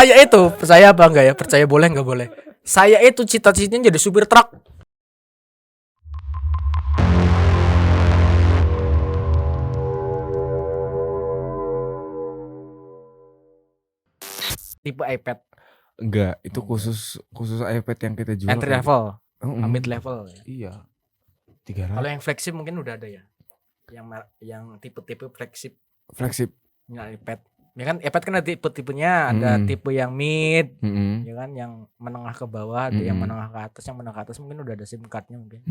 Percaya apa enggak ya? Percaya boleh enggak boleh? Saya itu cita-citanya jadi supir truk. Tipe iPad Enggak, itu khusus iPad yang kita jual. entry level, mid Iya. level. Iya. Kalau yang flagship mungkin udah ada ya. Yang tipe-tipe flagship iPad. Ya kan iPad kan ada tipe-tipenya, ada tipe yang mid, ya kan, yang menengah ke bawah, ada yang menengah ke atas. Yang menengah ke atas mungkin udah ada SIM card-nya mungkin.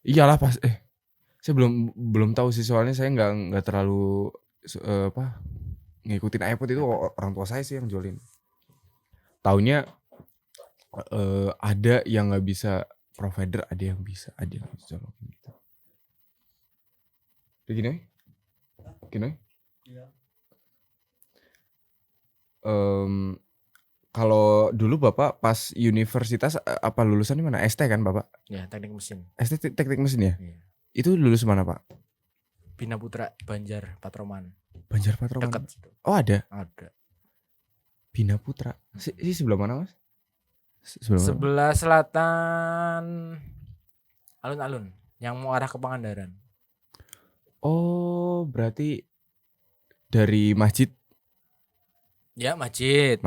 Iyalah pas saya belum tahu sih, soalnya saya nggak terlalu ngikutin iPod. Itu orang tua saya sih yang jualin. Taunya ada yang nggak bisa provider, ada yang bisa colokin gitu. Udah gini? Iya. Kalau dulu Bapak pas universitas apa lulusan di mana? ST kan Bapak? Ya, teknik mesin. ST teknik mesin ya? Iya. Itu lulus mana Pak? Bina Putra, Banjar, Patroman. Banjar Patroman. Dekat. Oh ada? Ada. Bina Putra. Si sebelah mana Mas? Sebelah selatan alun-alun yang mau arah ke Pangandaran. Oh, berarti dari masjid. Ya, masjid.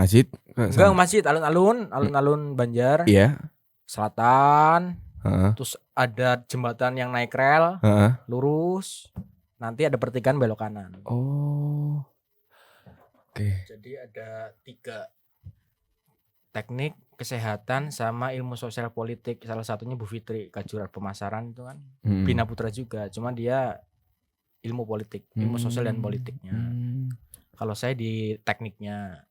Enggak, masjid, alun-alun Banjar. Iya. Selatan. Terus ada jembatan yang naik rel. Lurus. Nanti ada pertigaan belok kanan. Oh. Oke. Jadi ada 3: teknik, kesehatan, sama ilmu sosial politik. Salah satunya Bu Fitri Kajurat pemasaran itu kan. Bina Putra juga, cuma dia ilmu politik, ilmu sosial dan politiknya. Kalau saya di tekniknya.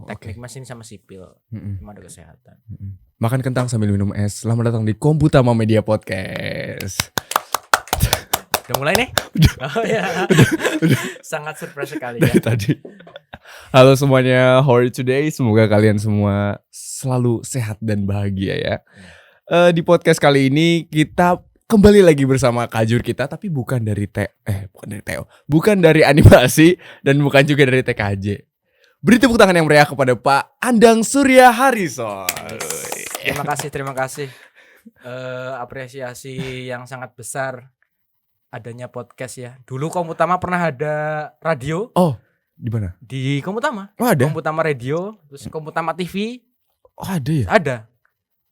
Teknik mesin sama sipil. Cuma ada kesehatan. Makan kentang sambil minum es. Selamat datang di Komputama Media Podcast. Udah mulai nih? Oh ya. Sangat surprise sekali dari ya. Tadi. Halo semuanya, how are you today? Semoga kalian semua selalu sehat dan bahagia ya. Di podcast kali ini kita kembali lagi bersama Kajur kita, tapi bukan dari bukan dari animasi dan bukan juga dari TKJ. Beri tepuk tangan yang meriah kepada Pak Andang Surya Harrison. Terima kasih. Apresiasi yang sangat besar adanya podcast ya. Dulu Komputama pernah ada radio. Oh, di mana? Di Komputama. Oh, ada. Komputama Radio, terus Komputama TV. Oh, ada ya? Ada.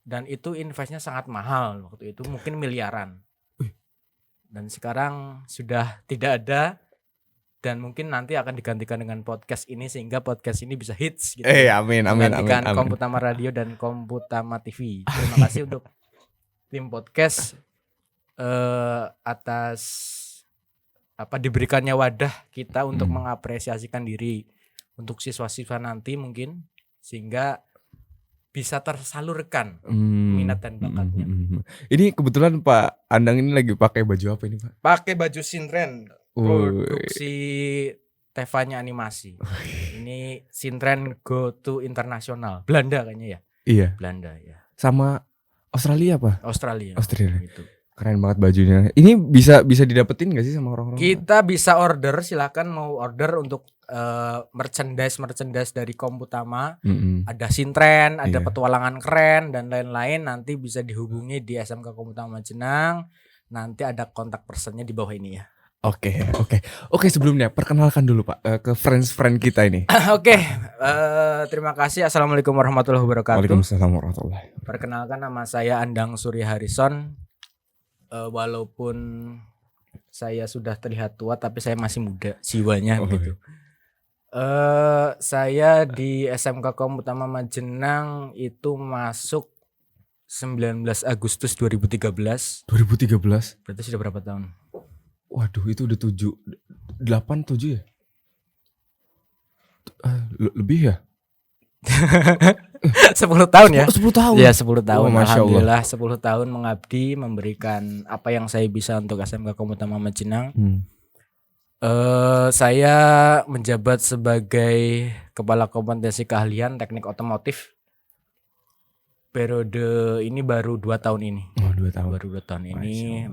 Dan itu investnya sangat mahal waktu itu, mungkin miliaran. Dan sekarang sudah tidak ada. Dan mungkin nanti akan digantikan dengan podcast ini sehingga podcast ini bisa hits gitu. Amin. Menggantikan Komputama Radio dan Komputama TV. Terima kasih untuk tim podcast atas diberikannya wadah kita untuk mengapresiasikan diri untuk siswa-siswa nanti mungkin, sehingga bisa tersalurkan minat dan bakatnya. Ini kebetulan Pak Andang ini lagi pakai baju apa ini Pak? Pakai baju Sintren, produksi Tevanya animasi. Ini Sintren Go to International, Belanda kayaknya ya. Iya. Belanda ya. Sama Australia apa? Australia. Gitu. Keren banget bajunya. Ini bisa didapetin gak sih sama orang-orang? Kita bisa order, silakan mau order untuk merchandise dari Komputama. Ada Sintren, ada petualangan keren dan lain-lain. Nanti bisa dihubungi di SMK Komputama Majenang. Nanti ada kontak personnya di bawah ini ya. Oke, sebelumnya perkenalkan dulu Pak ke friend kita ini. Terima kasih. Assalamualaikum warahmatullahi wabarakatuh. Waalaikumsalam warahmatullahi wabarakatuh. Perkenalkan, nama saya Andang Surya Harrison. Walaupun saya sudah terlihat tua, tapi saya masih muda jiwanya gitu. Saya di SMK Komputama Majenang itu masuk 19 Agustus 2013. 2013? Berarti sudah berapa tahun? Waduh, itu udah 7 ya? Lebih ya? 10 tahun ya? 10 tahun? Ya 10 tahun. Alhamdulillah 10 tahun mengabdi, memberikan apa yang saya bisa untuk SMK Komputama Majenang. Saya menjabat sebagai Kepala Kompetensi Keahlian Teknik Otomotif. Periode ini baru 2 tahun ini. Oh, 2 tahun. Baru 2 tahun ini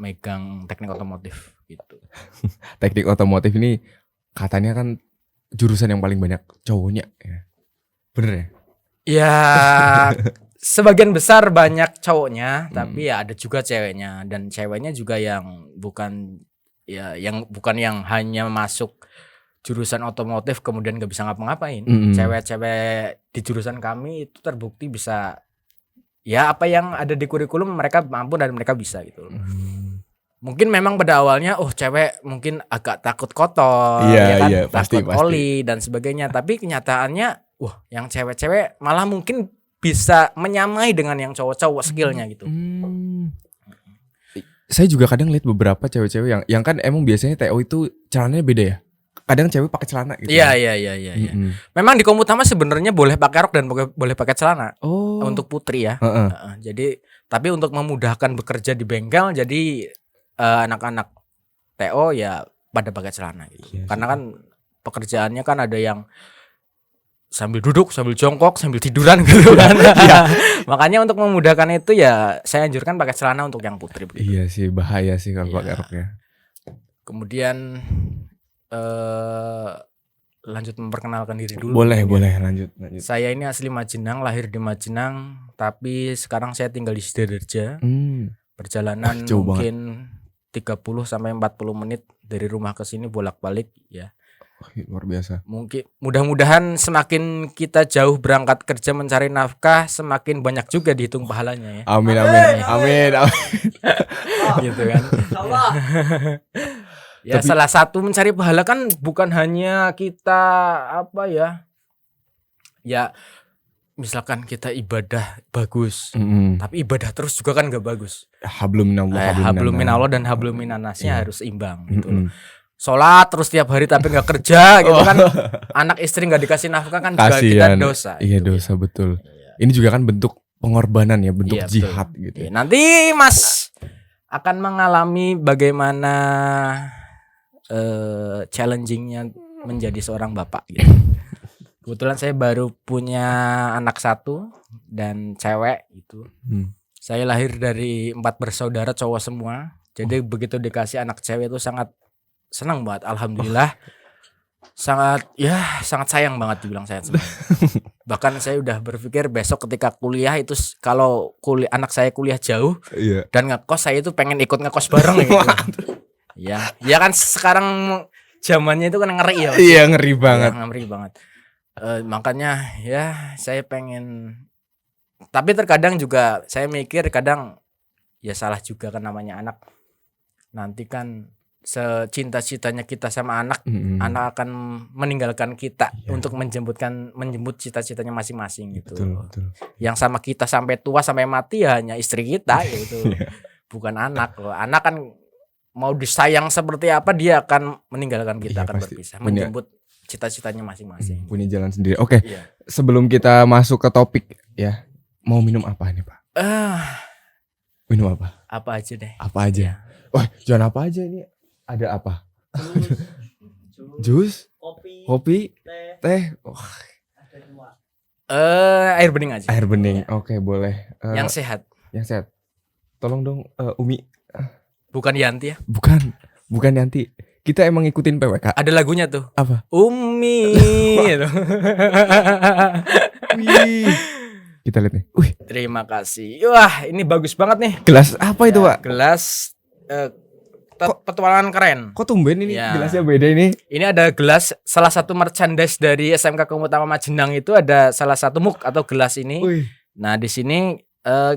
megang teknik otomotif gitu. Teknik otomotif ini katanya kan jurusan yang paling banyak cowoknya ya. Bener ya? Ya sebagian besar banyak cowoknya, tapi ya ada juga ceweknya, dan ceweknya juga yang bukan yang hanya masuk jurusan otomotif kemudian gak bisa ngapa-ngapain. Cewek-cewek di jurusan kami itu terbukti bisa, ya apa yang ada di kurikulum mereka mampu dan mereka bisa gitu. Mungkin memang pada awalnya cewek mungkin agak takut kotor, ya kan, takut oli dan sebagainya. Tapi kenyataannya, yang cewek-cewek malah mungkin bisa menyamai dengan yang cowok-cowok skillnya gitu. Saya juga kadang lihat beberapa cewek-cewek yang kan emang biasanya TO itu celananya beda ya. Kadang cewek pakai celana gitu. Iya. Memang di Komutama sebenarnya boleh pakai rok dan boleh pakai celana. Untuk putri ya. Jadi tapi untuk memudahkan bekerja di bengkel, jadi anak-anak TO ya pada pakai celana gitu. Karena kan pekerjaannya kan ada yang sambil duduk, sambil jongkok, sambil tiduran gitu kan. Makanya untuk memudahkan itu ya saya anjurkan pakai celana untuk yang putri begitu. Iya sih, bahaya sih kalau pakai roknya. Kemudian lanjut memperkenalkan diri dulu. Boleh lanjut. Saya ini asli Majenang, lahir di Majenang, tapi sekarang saya tinggal di Sidoarjo. Perjalanan mungkin 30 sampai 40 menit dari rumah ke sini bolak-balik ya. Luar biasa. Mungkin mudah-mudahan semakin kita jauh berangkat kerja mencari nafkah, semakin banyak juga dihitung pahalanya ya. Amin. Gitu kan. Ya tapi, salah satu mencari pahala kan bukan hanya kita ya misalkan kita ibadah bagus, tapi ibadah terus juga kan gak bagus. Hablum minallah dan hablum minannasnya harus imbang gitu. Sholat terus tiap hari tapi gak kerja gitu kan. Anak istri gak dikasih nafkah kan juga kita dosa. Iya gitu. Dosa betul. Ini juga kan bentuk pengorbanan ya, bentuk jihad betul. Gitu. Nanti Mas akan mengalami bagaimana challengingnya menjadi seorang bapak gitu. Kebetulan saya baru punya anak 1 dan cewek itu. Saya lahir dari 4 bersaudara cowok semua. Jadi begitu dikasih anak cewek itu sangat senang banget, alhamdulillah. Sangat sayang banget dibilang saya senang. Bahkan saya udah berpikir besok ketika kuliah itu kalau anak saya kuliah jauh dan ngekos, saya itu pengen ikut ngekos bareng gitu. Ya kan sekarang zamannya itu kan ngeri ya. Iya, ngeri banget. Makanya ya saya pengen, tapi terkadang juga saya mikir kadang ya salah juga kan, namanya anak nanti kan secinta-cintanya kita sama anak, anak akan meninggalkan kita untuk menjemput cita-citanya masing-masing gitu. Betul. Yang sama kita sampai tua sampai mati ya hanya istri kita gitu. Bukan anak loh. Anak kan mau disayang seperti apa dia akan meninggalkan kita, akan berpisah, menjemput cita-citanya masing-masing. Punya jalan sendiri. Oke. Sebelum kita masuk ke topik ya, mau minum apa nih, Pak? Minum apa? Apa aja deh. Apa aja? Wah, jangan apa aja ini. Ada apa? Jus? Kopi? Teh? Air bening aja. Air bening. Oke, boleh. Yang sehat. Tolong dong Umi. Bukan Yanti ya? Bukan Yanti. Kita emang ngikutin PWK. Ada lagunya tuh. Apa? Umi. Gitu. Kita lihat nih. Wih. Terima kasih. Wah, ini bagus banget nih. Gelas apa itu, Pak? Gelas petualangan keren. Kok tumben ini gelasnya beda ini? Ini ada gelas, salah satu merchandise dari SMK Komutama Majenang itu ada salah satu mug atau gelas ini. Nah, di sini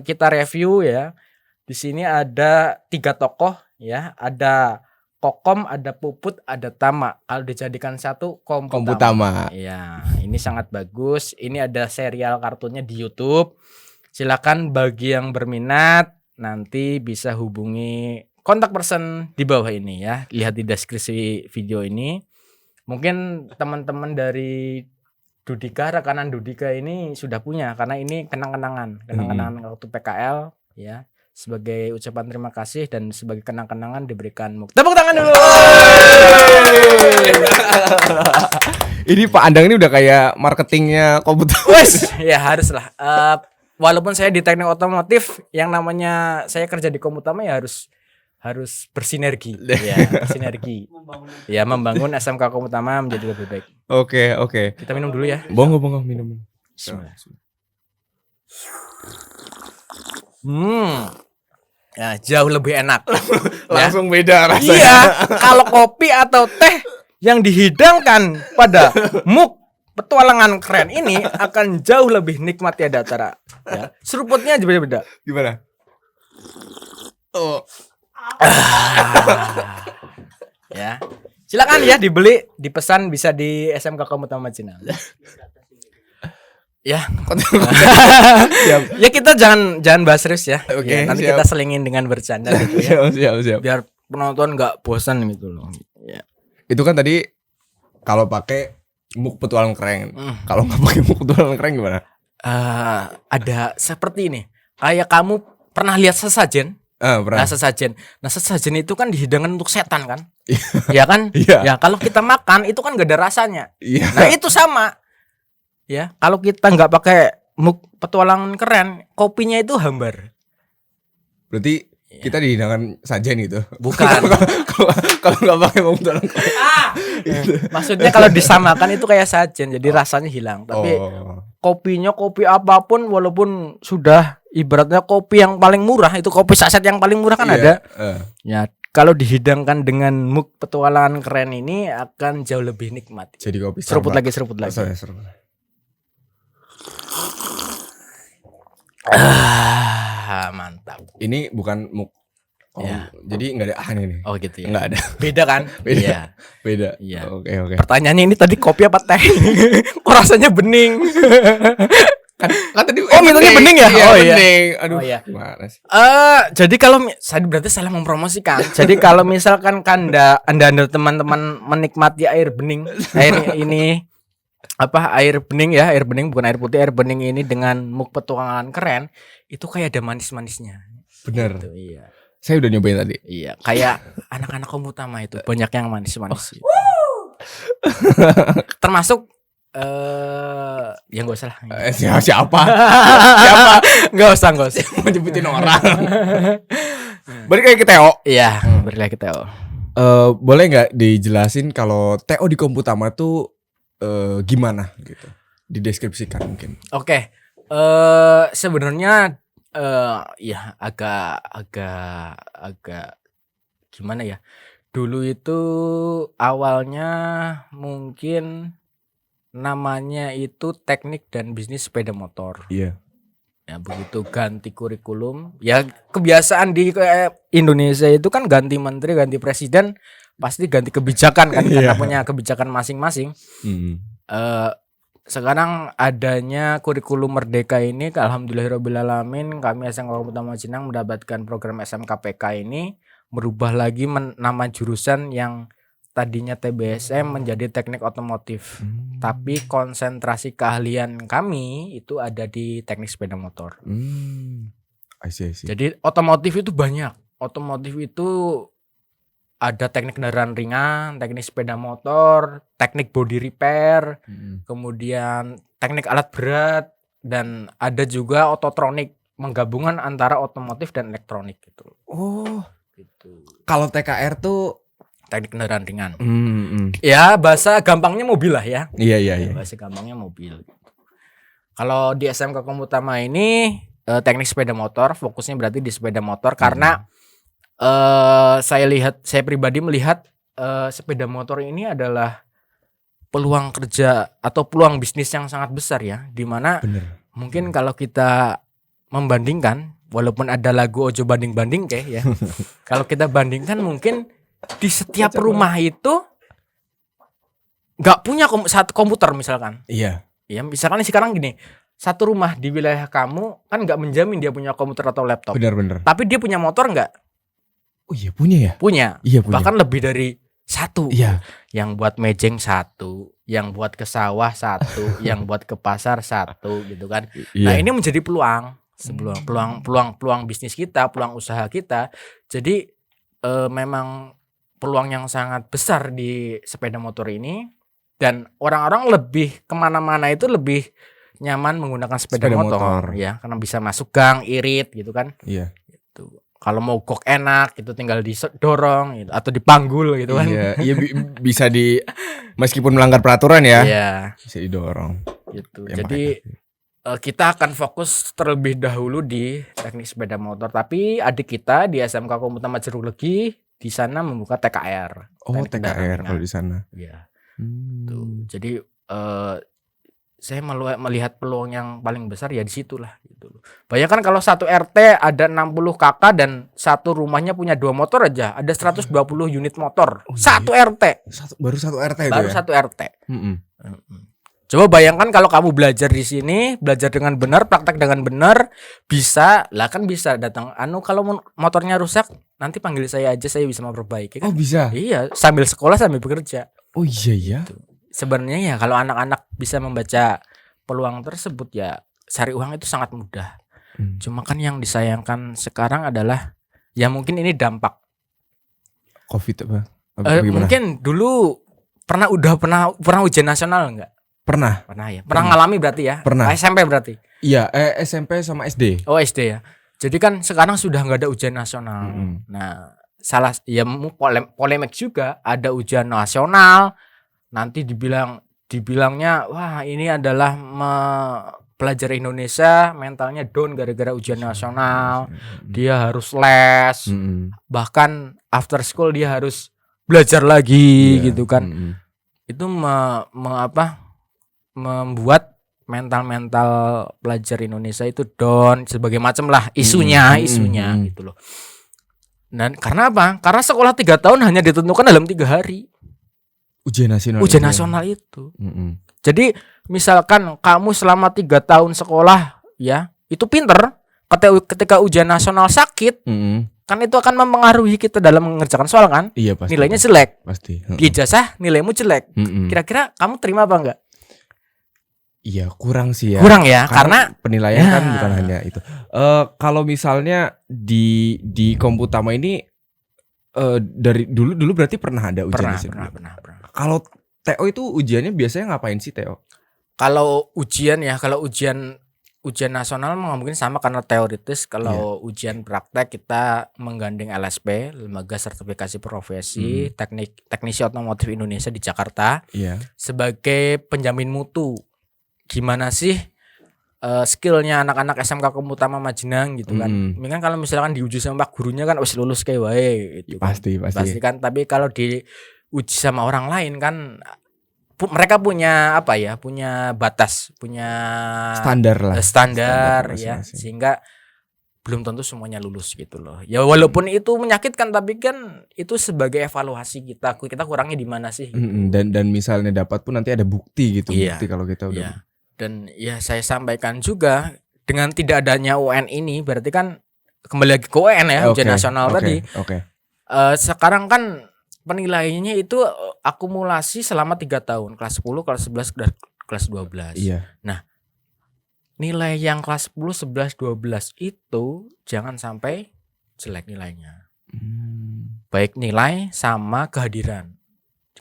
kita review ya. Di sini ada 3 tokoh ya, ada Kokom, ada Puput, ada Tama. Kalau dijadikan satu Komputama. Ya, ini sangat bagus. Ini ada serial kartunnya di YouTube. Silakan bagi yang berminat nanti bisa hubungi kontak person di bawah ini ya. Lihat di deskripsi video ini. Mungkin teman-teman dari Dudika, rekanan Dudika ini sudah punya, karena ini kenang-kenangan waktu PKL ya. Sebagai ucapan terima kasih dan sebagai kenang-kenangan diberikan tepuk tangan dulu. Ini Pak Andang ini udah kayak marketingnya komputer. Ya haruslah. Walaupun saya di teknik otomotif, yang namanya saya kerja di Komutama ya harus harus bersinergi. Ya, bersinergi. Ya, membangun SMK Komutama menjadi lebih baik. Oke. Kita minum dulu ya. Bonggo minum. Ya, jauh lebih enak. Langsung beda rasanya. Iya, kalau kopi atau teh yang dihidangkan pada muk petualangan keren ini akan jauh lebih nikmat ya Datara. Ya, seruputnya beda-beda. Gimana? Ya. Silakan ya dibeli, dipesan bisa di SMK Komutama Cina. Ya. Ya kita jangan bahas serius ya. Oke, nanti siap. kita selingin dengan bercanda gitu ya. Siap. Biar penonton enggak bosan gitu loh. Ya. Itu kan tadi kalau pakai muk petualang keren. Kalau nggak pakai muk petualang keren gimana? Ada seperti ini. Kayak kamu pernah lihat sesajen? Pernah. Nah sesajen itu kan dihidangkan untuk setan kan? Ya kan? Iya. Ya kalau kita makan itu kan gak ada rasanya. Iya. Nah itu sama. Ya kalau kita nggak pakai muk petualangan keren, kopinya itu hambar. Berarti kita dihidangkan sajen gitu. Bukan. Kalau nggak pakai muk petualang keren. Maksudnya kalau disamakan itu kayak sajen, jadi rasanya hilang. Tapi kopinya kopi apapun, walaupun sudah ibaratnya kopi yang paling murah, itu kopi saset yang paling murah kan ada. Ya kalau dihidangkan dengan muk petualangan keren ini akan jauh lebih nikmat. Jadi kopi seruput lagi. Mantap. Ini bukan muk. Ya. Jadi nggak ada nih. Oh gitu ya. Nggak ada. Beda kan? Beda. Iya. Oke. Pertanyaannya ini tadi kopi apa teh? Kok rasanya bening? Kan tadi mintanya bening ya? Iya, Oh iya. bening. Aduh. Oh iya. Gimana sih? Jadi kalau saya berarti salah mempromosikan. Jadi kalau misalkan Anda teman-teman menikmati air bening, air bening bukan air putih, air bening ini dengan muk petualangan keren, itu kayak ada manis-manisnya. Bener. Gitu, iya. Saya udah nyobain tadi. Iya, kayak anak-anak Komutama itu banyak yang manis-manis. Termasuk ya nggak usah lah. Siapa? Nggak usah. Mau nyebutin orang. Balik lagi ke Theo. Iya, balik lagi ke Theo. Boleh nggak dijelasin kalau Theo di Komutama tuh gimana gitu? Dideskripsikan mungkin. Oke. Sebenarnya ya agak gimana ya? Dulu itu awalnya mungkin namanya itu teknik dan bisnis sepeda motor. Iya. Ya begitu ganti kurikulum. Ya kebiasaan di Indonesia itu kan ganti menteri, ganti presiden, pasti ganti kebijakan kan karena punya kebijakan masing-masing. Sekarang adanya kurikulum merdeka ini, alhamdulillahirobbilalamin, kami SMK Komutama Cinang mendapatkan program SMKPK ini merubah lagi nama jurusan yang tadinya TBSM menjadi teknik otomotif. Tapi konsentrasi keahlian kami itu ada di teknik sepeda motor. I see. Jadi otomotif itu banyak. Otomotif itu ada teknik kendaraan ringan, teknik sepeda motor, teknik body repair, kemudian teknik alat berat, dan ada juga ototronik, menggabungan antara otomotif dan elektronik gitu. Oh, gitu. Kalau TKR tuh teknik kendaraan ringan. Ya bahasa gampangnya mobil lah ya. Iya. Bahasa gampangnya mobil. Kalau di SMK Komutama ini teknik sepeda motor, fokusnya berarti di sepeda motor karena saya pribadi melihat sepeda motor ini adalah peluang kerja atau peluang bisnis yang sangat besar ya, dimana mungkin kalau kita membandingkan, walaupun ada lagu Ojo banding-banding kayak ya, kalau kita bandingkan mungkin di setiap rumah itu nggak punya satu komputer misalkan. Iya, misalkan sekarang gini, satu rumah di wilayah kamu kan nggak menjamin dia punya komputer atau laptop. Benar. Tapi dia punya motor nggak? Oh iya punya ya? Punya. Iya punya. Bahkan lebih dari satu. Iya. Yang buat mejeng satu, yang buat ke sawah satu, yang buat ke pasar satu gitu kan. Iya. Nah, ini menjadi peluang bisnis kita, peluang usaha kita. Jadi memang peluang yang sangat besar di sepeda motor ini, dan orang-orang lebih kemana-mana itu lebih nyaman menggunakan sepeda motor ya, karena bisa masuk gang, irit gitu kan. Iya. Gitu. Kalau mogok enak itu tinggal didorong gitu, atau dipanggul gitu kan. Iya, bisa meskipun melanggar peraturan ya. Iya. Bisa didorong. Gitu. Ya, Jadi kita akan fokus terlebih dahulu di teknik sepeda motor. Tapi adik kita di SMK Komputer Jeruk Legi di sana membuka TKR. Oh, TKR kalau di sana. Iya. Tuh. Jadi saya melihat peluang yang paling besar ya di situlah gitu loh. Bayangkan kalau satu RT ada 60 kakak dan satu rumahnya punya 2 motor aja, ada 120 unit motor. Satu RT. Baru satu RT itu Baru ya? satu RT. Coba bayangkan kalau kamu belajar di sini, belajar dengan benar, praktek dengan benar, bisa datang. Kalau motornya rusak, nanti panggil saya aja, saya bisa memperbaiki. Kan? Oh bisa? Iya, sambil sekolah sambil bekerja. Oh iya ya. Gitu. Sebenarnya ya kalau anak-anak bisa membaca peluang tersebut ya cari uang itu sangat mudah. Cuma kan yang disayangkan sekarang adalah ya mungkin ini dampak COVID apa? Mungkin dulu pernah ujian nasional enggak? Pernah ya. Pernah ngalami berarti ya? Pernah. SMP berarti? Iya, SMP sama SD. Oh SD ya. Jadi kan sekarang sudah nggak ada ujian nasional. Nah, polemik juga, ada ujian nasional. Nanti dibilangnya wah ini adalah pelajar Indonesia mentalnya down gara-gara ujian nasional. Dia harus les. Bahkan after school dia harus belajar lagi gitu kan. Itu membuat mental pelajar Indonesia itu down, sebagai macam lah isunya gitu loh. Dan karena apa? Karena sekolah 3 tahun hanya ditentukan dalam 3 hari. Ujian nasional itu. Jadi misalkan kamu selama 3 tahun sekolah ya, itu pinter. Ketika ujian nasional sakit, kan itu akan mempengaruhi kita dalam mengerjakan soal kan? Iya pasti. Nilainya jelek. Pasti. Di ijazah nilaimu jelek. Kira-kira kamu terima apa enggak? Iya kurang sih ya. Kurang ya, karena penilaian kan bukan hanya itu. Kalau misalnya di Komputama ini dari dulu berarti pernah ada ujian di sini. Pernah. Kalau TO itu ujiannya biasanya ngapain sih TO? Kalau ujian nasional mungkin sama karena teoritis. Kalau ujian praktek kita menggandeng LSP, Lembaga Sertifikasi Profesi Teknisi Otomotif Indonesia di Jakarta, sebagai penjamin mutu. Gimana sih skillnya anak-anak SMK Komputama Majenang gitu kan. Mungkin kalau misalkan diuji sama pak gurunya kan wis lulus kayak wae gitu. Pasti kan. Tapi kalau diuji sama orang lain kan mereka punya punya batas, punya standar ya, sehingga belum tentu semuanya lulus gitu loh. Ya walaupun itu menyakitkan, tapi kan itu sebagai evaluasi kita kurangnya di mana sih gitu. Dan misalnya dapat pun nanti ada bukti gitu. Bukti kalau kita udah. Dan ya saya sampaikan juga, dengan tidak adanya UN ini berarti kan kembali lagi ke UN ya, ujian nasional tadi. Sekarang kan penilaiannya itu akumulasi selama 3 tahun, kelas 10, kelas 11, dan kelas 12. Nah, nilai yang kelas 10, 11, 12 itu jangan sampai jelek nilainya. Baik nilai sama kehadiran.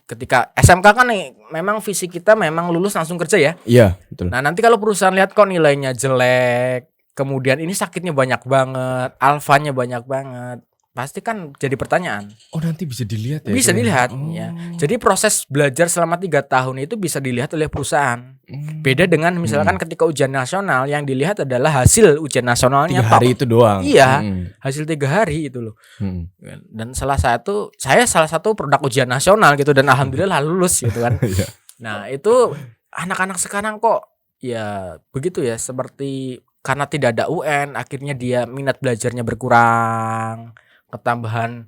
Ketika SMK kan nih, memang visi kita memang lulus langsung kerja ya. Iya, betul. Nah, nanti kalau perusahaan lihat kok nilainya jelek, kemudian ini sakitnya banyak banget, alfanya banyak banget, pasti kan jadi pertanyaan. Oh, nanti bisa dilihat ya? Bisa dilihat ya. Jadi proses belajar selama 3 tahun itu bisa dilihat oleh perusahaan. Beda dengan misalkan ketika ujian nasional, yang dilihat adalah hasil ujian nasionalnya 3 hari itu doang. Iya, hasil 3 hari itu loh. Dan saya salah satu produk ujian nasional gitu, dan alhamdulillah lulus gitu kan. Nah, itu anak-anak sekarang kok ya begitu ya, seperti karena tidak ada UN, akhirnya dia minat belajarnya berkurang. Ketambahan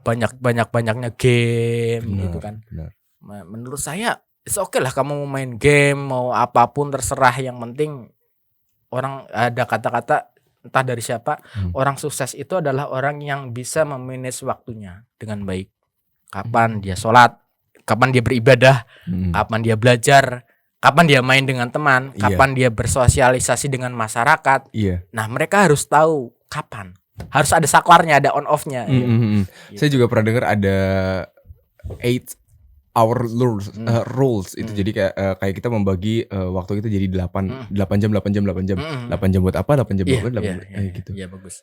banyaknya game gitu kan. Menurut saya oke lah kamu mau main game, mau apapun terserah, yang penting orang ada kata-kata entah dari siapa, orang sukses itu adalah orang yang bisa memanage waktunya dengan baik. Kapan dia sholat, kapan dia beribadah, kapan dia belajar, kapan dia main dengan teman, kapan dia bersosialisasi dengan masyarakat. Nah, mereka harus tahu kapan. Harus ada saklarnya, ada on off-nya. Saya juga pernah dengar ada 8 our rules itu jadi kayak kita membagi waktu kita jadi 8 jam 8 jam buat apa 8 jam buat gitu. Iya bagus.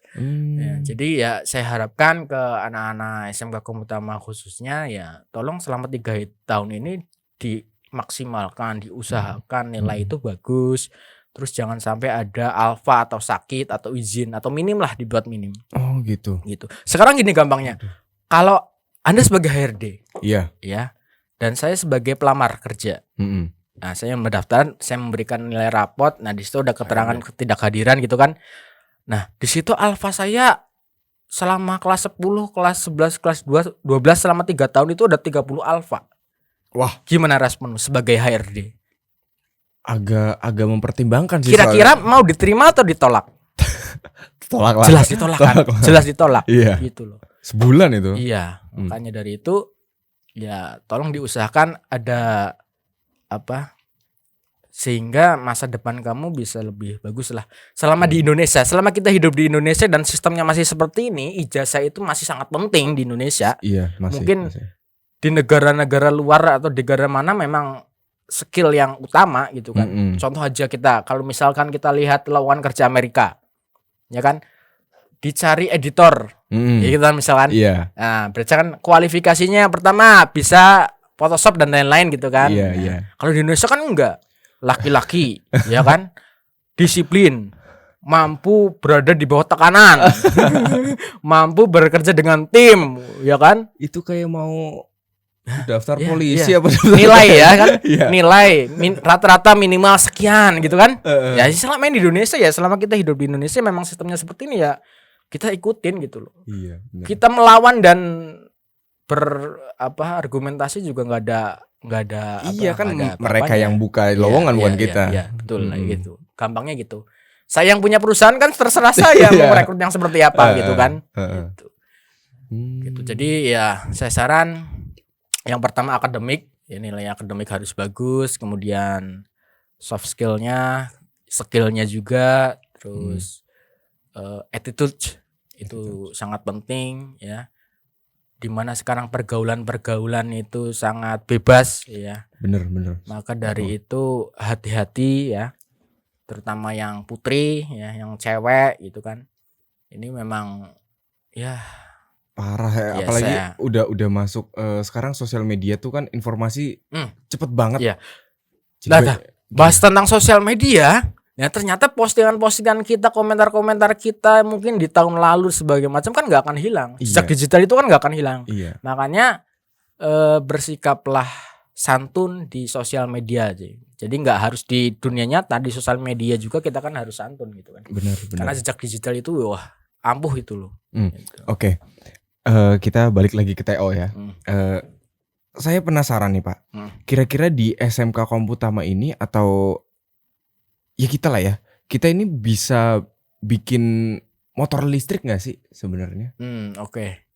Ya, jadi ya saya harapkan ke anak-anak SMK Komputama khususnya ya tolong selama 3 tahun ini dimaksimalkan, diusahakan nilai itu bagus. Terus jangan sampai ada alfa atau sakit atau izin atau minim lah, dibuat minim. Oh gitu. Sekarang gini gampangnya. Kalau Anda sebagai HRD, iya, ya, dan saya sebagai pelamar kerja. Nah, saya mendaftar, saya memberikan nilai rapot. Nah, di situ ada keterangan ketidakhadiran gitu kan. Nah, di situ alfa saya selama kelas 10, kelas 11, kelas 12 selama 3 tahun itu ada 30 alfa. Wah, gimana responmu sebagai HRD? Agak mempertimbangkan sih. Kira-kira mau diterima atau ditolak? Tolak lah. Jelas ditolak kan? Jelas ditolak. Iya. Gitu loh. Sebulan itu. Iya. Makanya dari itu ya tolong diusahakan ada apa sehingga masa depan kamu bisa lebih bagus lah. Selama di Indonesia, selama kita hidup di Indonesia dan sistemnya masih seperti ini, ijazah itu masih sangat penting di Indonesia. Iya, masih. Mungkin di negara-negara luar atau di negara mana memang skill yang utama gitu kan. Contoh aja kalau misalkan kita lihat lowongan kerja Amerika, ya kan, dicari editor, ya gitu kan misalkan. Iya. Nah, berarti kan kualifikasinya pertama bisa Photoshop dan lain-lain gitu kan. Iya. Kalau di Indonesia kan enggak, laki-laki, ya kan, disiplin, mampu berada di bawah tekanan, mampu bekerja dengan tim, ya kan. Itu kayak mau daftar ya, polisi ya. apa nilai ya kan ya. Nilai rata-rata minimal sekian gitu kan. Ya selama ini di Indonesia ya, selama kita hidup di Indonesia memang sistemnya seperti ini ya, kita ikutin gitu loh. Iya, kita melawan dan argumentasi juga nggak ada iya kan ada mereka yang buka lowongan bukan kita. Iya, betul lah gitu. Gampangnya gitu. Saya yang punya perusahaan kan terserah saya mau merekrut yang seperti apa gitu kan. Gitu. Jadi ya saya saran yang pertama akademik, ya nilai akademik harus bagus, kemudian soft skillnya juga, terus attitude itu sangat penting ya. Dimana sekarang pergaulan itu sangat bebas ya. Bener. Maka dari itu hati-hati ya, terutama yang putri ya, yang cewek gitu kan. Ini memang ya parah ya, apalagi udah masuk sekarang sosial media tuh kan informasi cepet banget. Iya. Bahas tentang sosial media, ya ternyata postingan-postingan kita, komentar-komentar kita mungkin di tahun lalu sebagai macam kan nggak akan hilang. Jejak digital itu kan nggak akan hilang. Iya. Makanya bersikaplah santun di sosial media aja. Jadi nggak harus di dunia nyata, di sosial media juga kita kan harus santun gitu kan. Benar. Karena jejak digital itu wah ampuh itu loh. Gitu. Oke. Kita balik lagi ke TO ya. Saya penasaran nih Pak. Kira-kira di SMK Komputama ini atau ya kita lah ya, kita ini bisa bikin motor listrik nggak sih sebenarnya? Oke.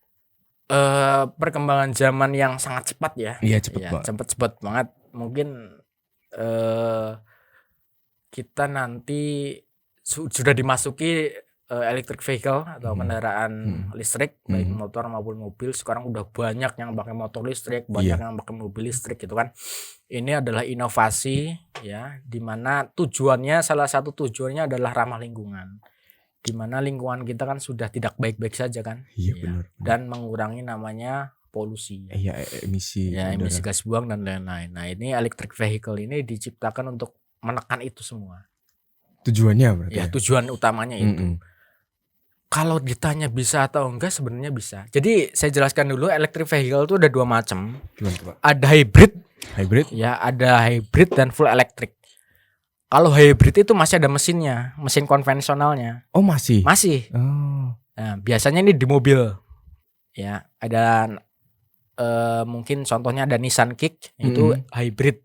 Perkembangan zaman yang sangat cepat ya. Iya cepat banget. Cepat banget. Mungkin kita nanti sudah dimasuki electric vehicle atau kendaraan listrik, baik motor maupun mobil. Sekarang udah banyak yang pakai motor listrik, banyak yang pakai mobil listrik gitu kan. Ini adalah inovasi ya, dimana salah satu tujuannya adalah ramah lingkungan, dimana lingkungan kita kan sudah tidak baik-baik saja kan. Iya. Benar. Dan mengurangi namanya polusi. Iya, emisi. Ya, emisi gas buang dan lain-lain. Nah, ini electric vehicle ini diciptakan untuk menekan itu semua. Tujuannya berarti. Ya, tujuan utamanya itu. Kalau ditanya bisa atau enggak, sebenarnya bisa. Jadi saya jelaskan dulu, electric vehicle itu ada 2 macam. Ada hybrid. Ya, ada hybrid dan full electric. Kalau hybrid itu masih ada mesinnya, mesin konvensionalnya. Oh masih? Masih. Oh. Nah, biasanya ini di mobil. Ya, ada mungkin contohnya ada Nissan Kick, itu hybrid.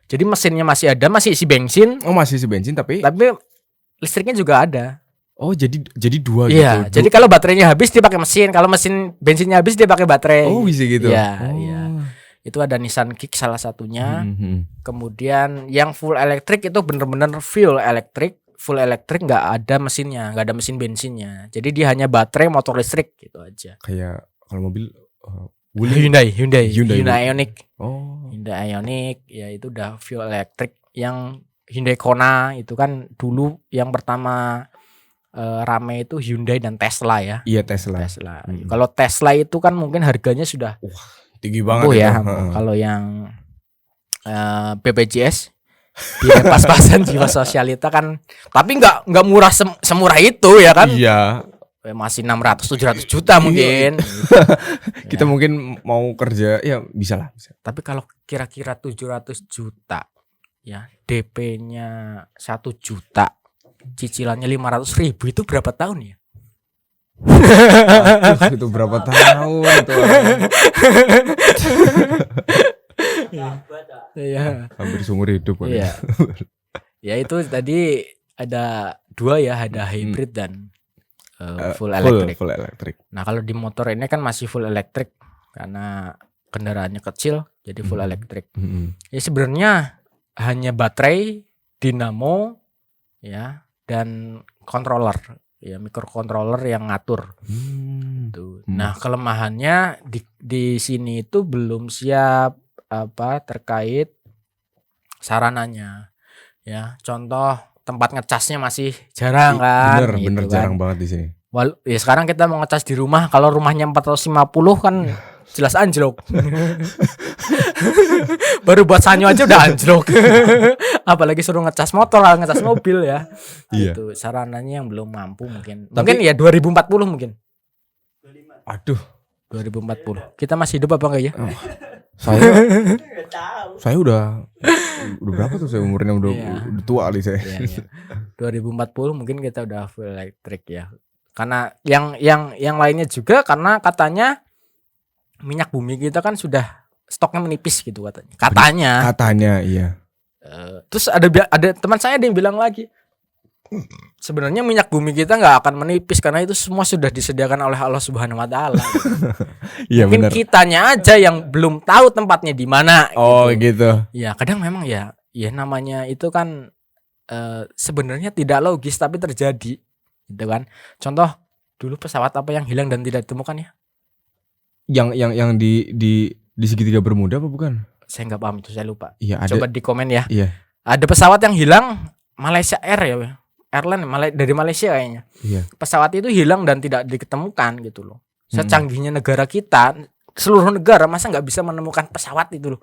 Jadi mesinnya masih ada, masih isi bensin. Oh masih isi bensin tapi listriknya juga ada. Oh jadi 2 iya, gitu. Jadi kalau baterainya habis dia pakai mesin, kalau mesin bensinnya habis dia pakai baterai. Oh bisa gitu. Iya. Itu ada Nissan Kick salah satunya. Kemudian yang full elektrik itu bener-bener full elektrik nggak ada mesinnya, nggak ada mesin bensinnya. Jadi dia hanya baterai motor listrik gitu aja. Kayak kalau mobil Hyundai Hyundai. Ioniq. Oh. Hyundai Ioniq ya itu udah fuel electric. Yang Hyundai Kona itu kan dulu yang pertama rame itu Hyundai dan Tesla ya. Iya, Tesla. Kalau Tesla itu kan mungkin harganya sudah tinggi banget ya. Kalau yang BPJS biaya pas-pasan jiwa sosialita kan, tapi nggak murah semurah itu ya kan. Iya. Masih 600-700 juta mungkin. Kita mungkin mau kerja ya bisa lah. Tapi kalau kira-kira 700 juta ya DP-nya 1 juta, cicilannya 500.000 itu berapa tahun ya? Itu berapa tahun itu? Iya. Hampir seumur hidup kan. Iya. Ya itu tadi ada 2 ya, ada hybrid dan full electric. Nah kalau di motor ini kan masih full electric karena kendaraannya kecil, jadi full electric. Ya sebenarnya hanya baterai, dinamo, ya dan controller, ya microcontroller yang ngatur. Tuh. Nah kelemahannya di sini itu belum siap terkait sarananya. Ya contoh tempat ngecasnya masih jarang kan. Bener gitu jarang kan. banget di sini. Ya sekarang kita mau ngecas di rumah, kalau rumahnya 450 kan jelas anjlok. Baru buat sanyo aja udah anjlok. Apalagi suruh ngecas motor, ngecas mobil ya. Iya. Itu sarananya yang belum mampu mungkin. Mungkin ya 2040 mungkin. Aduh, 2040. Kita masih hidup apa enggak ya? Saya udah berapa tuh saya umurnya udah tua kali saya. Iya. 2040 mungkin kita udah full electric ya. Karena yang lainnya juga karena katanya minyak bumi kita kan sudah stoknya menipis gitu katanya. Katanya iya. Terus ada teman saya yang bilang lagi, sebenarnya minyak bumi kita nggak akan menipis karena itu semua sudah disediakan oleh Allah Subhanahu Wa Taala. Iya mungkin benar. kitanya aja yang belum tahu tempatnya di mana. Oh gitu. Ya kadang memang ya namanya itu kan sebenarnya tidak logis tapi terjadi, gitu kan. Contoh dulu pesawat apa yang hilang dan tidak ditemukan ya? Yang di segitiga Bermuda apa bukan? Saya nggak paham itu, saya lupa. Iya ada. Coba di komen ya. Iya. Ada pesawat yang hilang, Malaysia Air ya, airline dari Malaysia kayaknya. Iya. Pesawat itu hilang dan tidak ditemukan gitu loh. Secanggihnya negara kita, seluruh negara masa nggak bisa menemukan pesawat itu loh.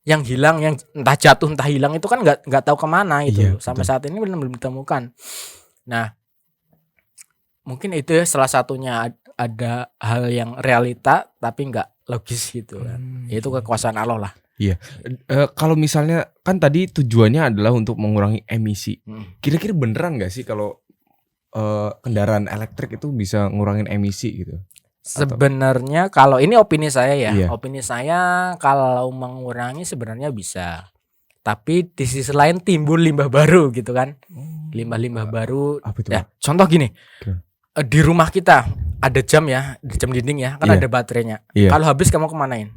Yang hilang, yang entah jatuh entah hilang itu kan nggak tahu kemana gitu loh. Sampai saat ini belum ditemukan. Nah, mungkin itu ya salah satunya, ada hal yang realita tapi nggak logis gitu kan. Itu kekuasaan Allah lah. Iya. Kalau misalnya kan tadi tujuannya adalah untuk mengurangi emisi. Kira-kira beneran nggak sih kalau kendaraan elektrik itu bisa ngurangin emisi gitu? Sebenarnya kalau ini opini saya ya, opini saya kalau mengurangi sebenarnya bisa. Tapi di sisi lain timbul limbah baru gitu kan. Limbah-limbah baru. Apa itu? Ya, contoh gini. Di rumah kita ada jam ya, di jam dinding ya, kan ada baterainya. Kalau habis kamu kemanain?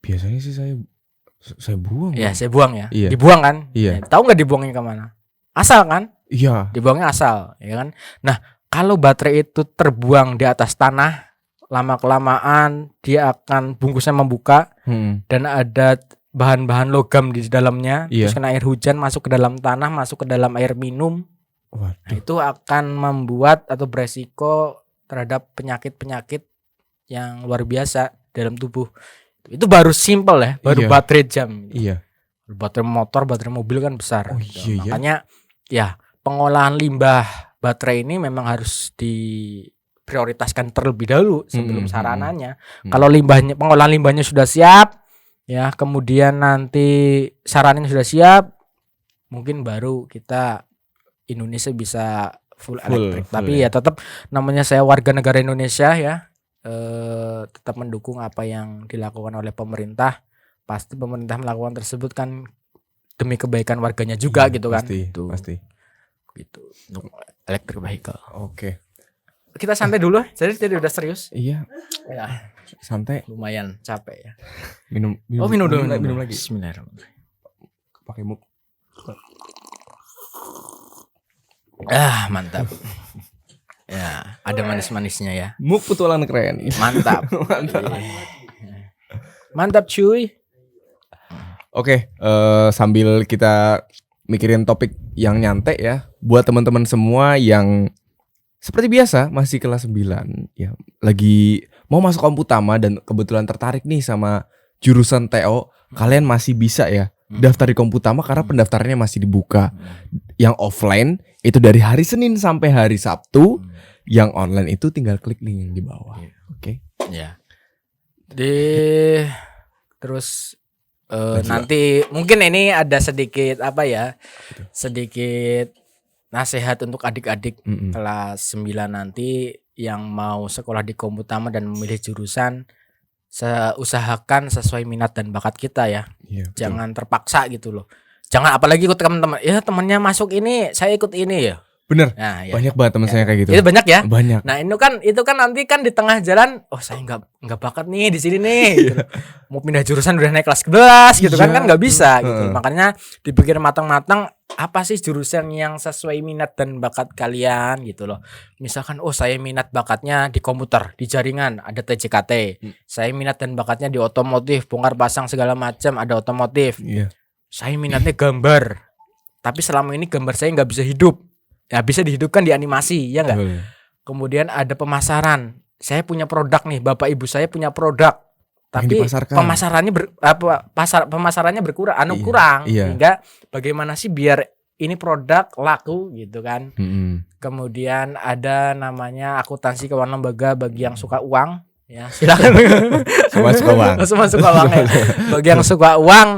Biasanya sih saya buang. Ya, saya buang ya. Iya. Dibuang kan? Iya. Tahu nggak dibuangnya kemana? Asal kan? Iya. Dibuangnya asal, ya kan? Nah, kalau baterai itu terbuang di atas tanah, lama-kelamaan dia akan bungkusnya membuka dan ada bahan-bahan logam di dalamnya, terus kena air hujan masuk ke dalam tanah, masuk ke dalam air minum. Nah, itu akan membuat atau beresiko terhadap penyakit-penyakit yang luar biasa dalam tubuh. Itu baru simple ya, baru baterai jam. Iya. Baterai motor, baterai mobil kan besar. Iya. Makanya ya pengolahan limbah baterai ini memang harus diprioritaskan terlebih dahulu sebelum sarananya. Kalau pengolahan limbahnya sudah siap, ya kemudian nanti sarannya sudah siap, mungkin baru kita Indonesia bisa full elektrik. Tapi ya tetap namanya saya warga negara Indonesia ya, tetap mendukung apa yang dilakukan oleh pemerintah. Pasti pemerintah melakukan tersebut kan demi kebaikan warganya juga gitu kan. Pasti. Gitu. Electric vehicle. Oke. Kita santai dulu. Jadi udah serius. Iya. Ya. Santai. Lumayan capek ya. Minum lagi. Bismillahirrahmanirrahim. Pakai muk. Mantap. Ya, Ada manis-manisnya ya. MOOC petualangan keren. Mantap. Mantap. Mantap cuy. Oke, sambil kita mikirin topik yang nyantai ya, buat teman-teman semua yang seperti biasa masih kelas 9 ya, lagi mau masuk Komputama dan kebetulan tertarik nih sama jurusan TO, kalian masih bisa ya daftar di Komputama karena pendaftarannya masih dibuka. Yang offline itu dari hari Senin sampai hari Sabtu, yang online itu tinggal klik link yang di bawah. Oke. Ya. Terus nanti mungkin ini ada sedikit apa ya? Sedikit nasihat untuk adik-adik kelas 9 nanti yang mau sekolah di Komputama dan memilih jurusan, usahakan sesuai minat dan bakat kita ya. Jangan terpaksa gitu loh. Jangan apalagi ikut teman-teman. Ya temannya masuk ini, saya ikut ini ya. Bener. Nah, ya. Banyak banget teman saya kayak gitu. Itu banyak ya? Banyak. Nah, itu kan nanti kan di tengah jalan, oh saya nggak bakat nih di sini nih. Gitu. Mau pindah jurusan udah naik kelas 11 gitu kan nggak bisa gitu. Makanya dipikir matang-matang, apa sih jurusan yang sesuai minat dan bakat kalian gitu loh. Misalkan oh saya minat bakatnya di komputer, di jaringan ada TJKT. Saya minat dan bakatnya di otomotif, bongkar pasang segala macam ada otomotif. Saya minatnya gambar. Tapi selama ini gambar saya nggak bisa hidup. Ya bisa dihidupkan di animasi ya enggak. Kemudian ada pemasaran. Saya punya produk nih, bapak ibu saya punya produk. Tapi pemasarannya pemasarannya berkurang, kurang. Sehingga bagaimana sih biar ini produk laku gitu kan. Kemudian ada namanya akuntansi keuangan lembaga bagi yang suka uang ya. Silakan. Semua suka uang. Semua suka uang ya. Bagi yang suka uang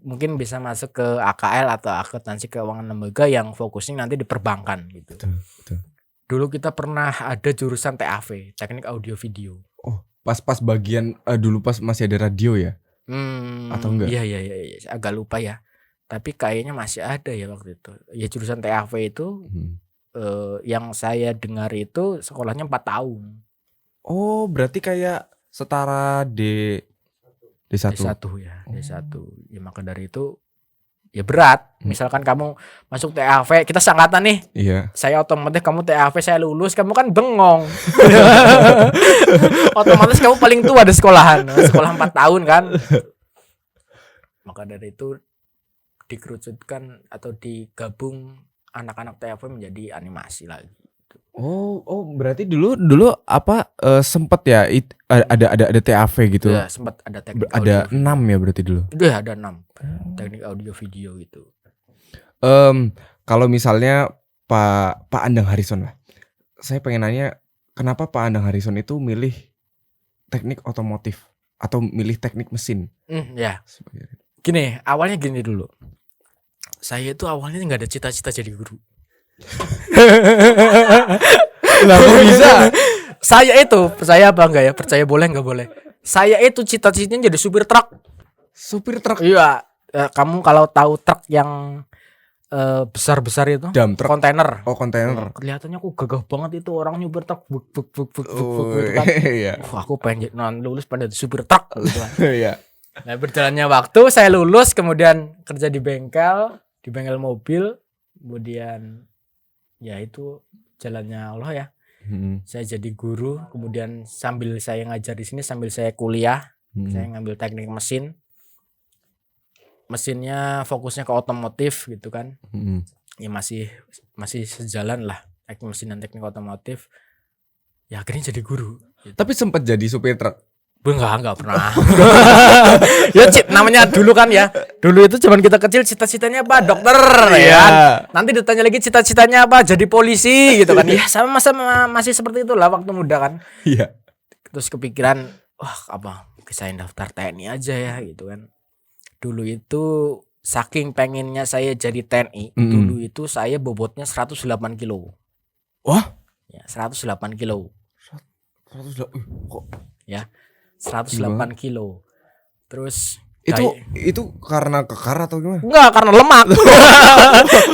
mungkin bisa masuk ke AKL atau akuntansi keuangan lembaga yang fokusnya nanti di perbankan gitu. Betul. Dulu kita pernah ada jurusan TAV, teknik audio video. Oh, pas bagian dulu pas masih ada radio ya? Atau enggak? Iya, agak lupa ya. Tapi kayaknya masih ada ya waktu itu. Ya jurusan TAV itu yang saya dengar itu sekolahnya 4 tahun. Oh, berarti kayak setara D1 ya, D1. Ya maka dari itu ya berat. Misalkan kamu masuk TAV, kita seangkatan nih. Iya. Saya otomatis kamu TAV, saya lulus, kamu kan bengong. Otomatis kamu paling tua di sekolahan. Sekolah 4 tahun kan. Maka dari itu dikerucutkan atau digabung anak-anak TAV menjadi animasi lagi. Oh, berarti dulu apa sempat ya ada TAV gitu. Ya, sempat ada teknik ada 6 ya berarti dulu. Iya, ada 6. Teknik audio video gitu. Kalau misalnya Pak Andang Harrison lah. Saya pengen nanya, kenapa Pak Andang Harrison itu milih teknik otomotif atau milih teknik mesin? Ya. Gini, awalnya gini dulu. Saya itu awalnya nggak ada cita-cita jadi guru. Kenapa bisa? Saya apa enggak ya? Percaya boleh enggak boleh? Saya itu cita-citanya jadi supir truk. Supir truk? Iya. Kamu kalau tahu truk yang besar-besar itu, dump truck, kontainer. Oh, kontainer. Kelihatannya aku gagah banget itu orang nyupir truk. Gitu kan. Iya. Aku pengen lulus pada supir truk gitu kan. Iya. Nah, berjalannya waktu saya lulus, kemudian kerja di bengkel mobil, kemudian ya itu jalannya Allah ya. Saya jadi guru, kemudian sambil saya ngajar di sini, sambil saya kuliah, saya ngambil teknik mesin. Mesinnya fokusnya ke otomotif gitu kan. Ya masih sejalan lah teknik mesin dan teknik otomotif. Ya akhirnya jadi guru. Gitu. Tapi sempat jadi supir truk? Enggak pernah. Ya namanya dulu kan ya. Dulu itu zaman kita kecil cita-citanya apa? Dokter ya kan. Nanti ditanya lagi cita-citanya apa? Jadi polisi gitu kan. Ya sama masih seperti itulah waktu muda kan. Iya. Terus kepikiran, wah apa? Saya daftar TNI aja ya gitu kan. Dulu itu saking pengennya saya jadi TNI, dulu itu saya bobotnya 108 kilo. Wah? Ya, 108 kilo. 108 kok? Ya. 108 kilo. Terus itu karena kekar atau gimana? Enggak, karena lemak.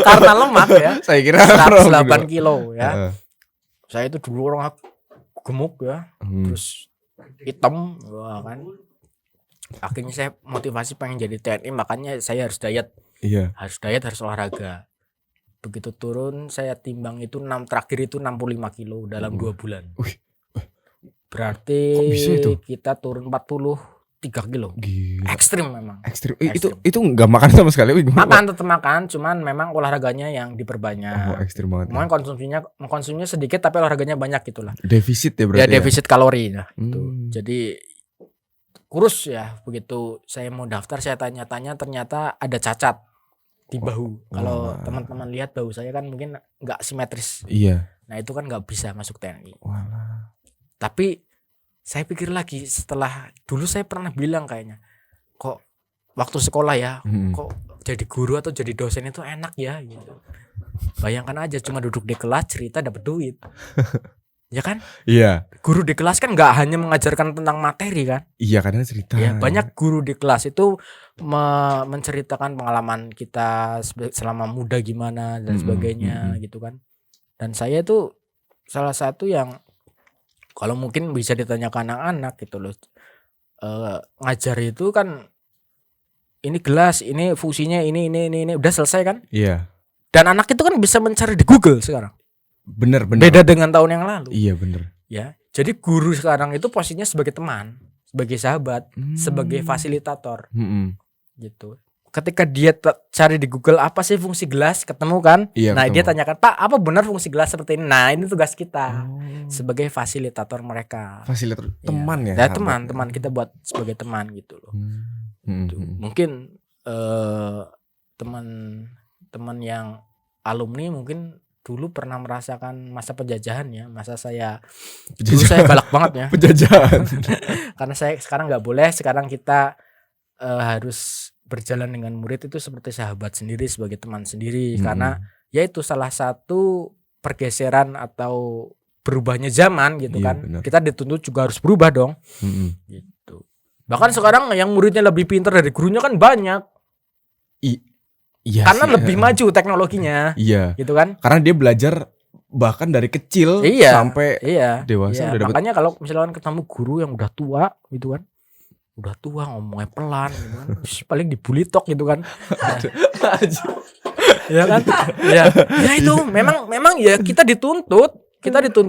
Karena lemak ya. Saya kira 108 kilo ya. Saya itu dulu orang gemuk ya. Terus hitam kan. Akhirnya saya motivasi pengen jadi TNI, makanya saya harus diet. Iya. Harus diet, harus olahraga. Begitu turun saya timbang itu terakhir itu 65 kilo dalam 2 bulan. Berarti kok bisa itu? kita turun 43 kilo. Gila. Ekstrim memang. Ekstrim. Ekstrim. Itu nggak makan sama sekali. Makan tetap makan, cuman memang olahraganya yang diperbanyak. Oh, ekstrim banget. Mungkin konsumsinya sedikit tapi olahraganya banyak gitulah. Defisit ya berarti. Ya defisit kalori nah, gitu. Jadi kurus ya. Begitu saya mau daftar saya tanya-tanya ternyata ada cacat di bahu. Kalau teman-teman lihat bahu saya kan mungkin nggak simetris. Iya. Nah itu kan nggak bisa masuk TNI. Walah. Tapi saya pikir lagi setelah dulu saya pernah bilang kayaknya kok waktu sekolah ya kok jadi guru atau jadi dosen itu enak ya gitu. Bayangkan aja cuma duduk di kelas cerita dapat duit. Ya kan? Iya. Guru di kelas kan nggak hanya mengajarkan tentang materi kan? Iya kadang cerita. Ya banyak guru di kelas itu menceritakan pengalaman kita selama muda gimana dan sebagainya gitu kan. Dan saya itu salah satu yang kalau mungkin bisa ditanya ke anak-anak gitu loh, ngajar itu kan ini gelas, ini fungsinya ini udah selesai kan? Iya. Dan anak itu kan bisa mencari di Google sekarang. Bener. Beda dengan tahun yang lalu. Iya bener. Ya, jadi guru sekarang itu posisinya sebagai teman, sebagai sahabat, sebagai fasilitator, gitu. Ketika dia cari di Google apa sih fungsi gelas, ketemu kan? Iya, nah ketemu. dia tanyakan Pak, apa benar fungsi gelas seperti ini? Nah ini tugas kita sebagai fasilitator mereka. Fasilitator teman ya? Ya teman kita buat sebagai teman gitu loh. Mungkin teman-teman yang alumni mungkin dulu pernah merasakan masa penjajahan ya, masa saya dulu saya galak banget ya. Penjajahan. Karena saya sekarang nggak boleh, sekarang kita harus berjalan dengan murid itu seperti sahabat sendiri, sebagai teman sendiri, karena ya itu salah satu pergeseran atau berubahnya zaman gitu kan. Benar. Kita dituntut juga harus berubah dong. Gitu. Bahkan sekarang yang muridnya lebih pintar dari gurunya kan banyak. Iya. Karena lebih maju teknologinya. Iya. Gitu kan? Karena dia belajar bahkan dari kecil sampai dewasa udah dapet. Makanya kalau misalkan ketemu guru yang udah tua gitu kan. Udah tua ngomongnya pelan gitu kan. Paling dibully tok gitu kan. Ya kan? Ya itu memang ya kita dituntut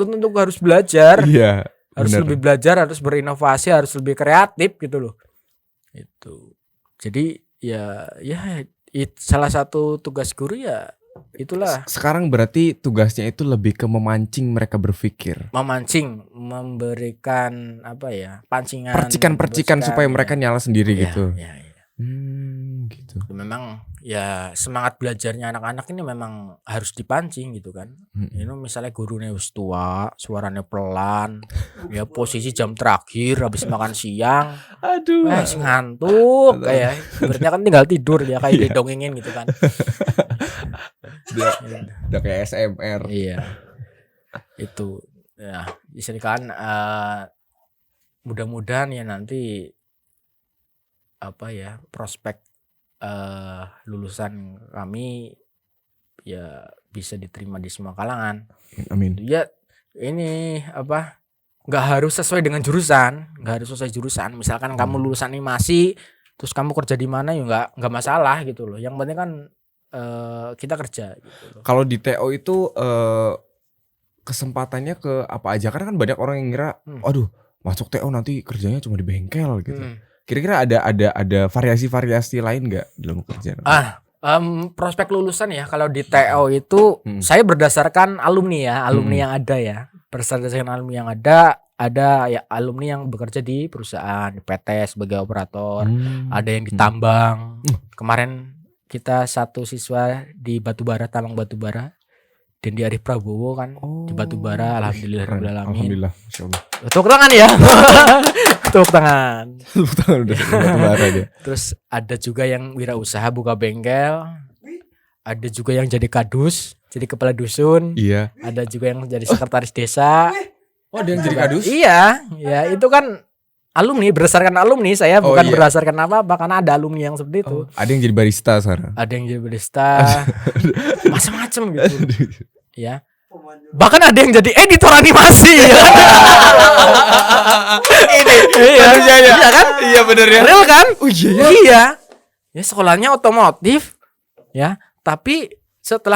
untuk harus belajar. Iya. Harus lebih belajar, harus berinovasi, harus lebih kreatif gitu loh. Itu. Jadi ya salah satu tugas guru ya itulah. Sekarang berarti tugasnya itu lebih ke memancing mereka berpikir. Memancing, memberikan apa ya? Pancingan. Percikan supaya mereka nyala sendiri gitu. Iya. Gitu. Memang ya semangat belajarnya anak-anak ini memang harus dipancing gitu kan. Ini misalnya gurunya wis tua, suaranya pelan, ya posisi jam terakhir habis makan siang. Aduh. Ngantuk kayak berarti kan tinggal tidur dia kayak didongengin gitu kan. Udah kayak SMR. Iya. Itu ya misalkan mudah-mudahan ya nanti apa ya prospek lulusan kami ya bisa diterima di semua kalangan. Amin. Ya ini apa nggak harus sesuai dengan jurusan, nggak harus sesuai jurusan. Misalkan kamu lulusan animasi, terus kamu kerja di mana ya nggak masalah gitu loh. Yang penting kan kita kerja. Gitu loh. Kalau di TO itu kesempatannya ke apa aja? Karena kan banyak orang yang ngira, aduh masuk TO nanti kerjanya cuma di bengkel gitu. Kira-kira ada variasi-variasi lain nggak dalam pekerjaan? Prospek lulusan ya kalau di TO itu saya berdasarkan alumni yang ada ya. Berdasarkan alumni yang ada ya alumni yang bekerja di perusahaan, di PT sebagai operator, ada yang di tambang. Kemarin kita satu siswa di batubara, tambang batubara. Dendi Arif Prabowo kan di batubara, alhamdulillah. Tepuk tangan ya. Tepuk tangan udah batubara dia. Terus ada juga yang wirausaha buka bengkel. Ada juga yang jadi kadus, jadi kepala dusun. Iya. Ada juga yang jadi sekretaris desa. Oh, ada yang jadi kadus? Iya, ya itu kan alumni, berdasarkan alumni saya bukan berdasarkan apa-apa karena ada alumni yang seperti itu. Ada yang jadi barista sekarang. Ada yang jadi barista. Macam-macam gitu. Ya. Bahkan ada yang jadi editor animasi. Ini iya kan? Iya benar ya. Real kan? Oh iya. Ya sekolahnya otomotif. Ya, tapi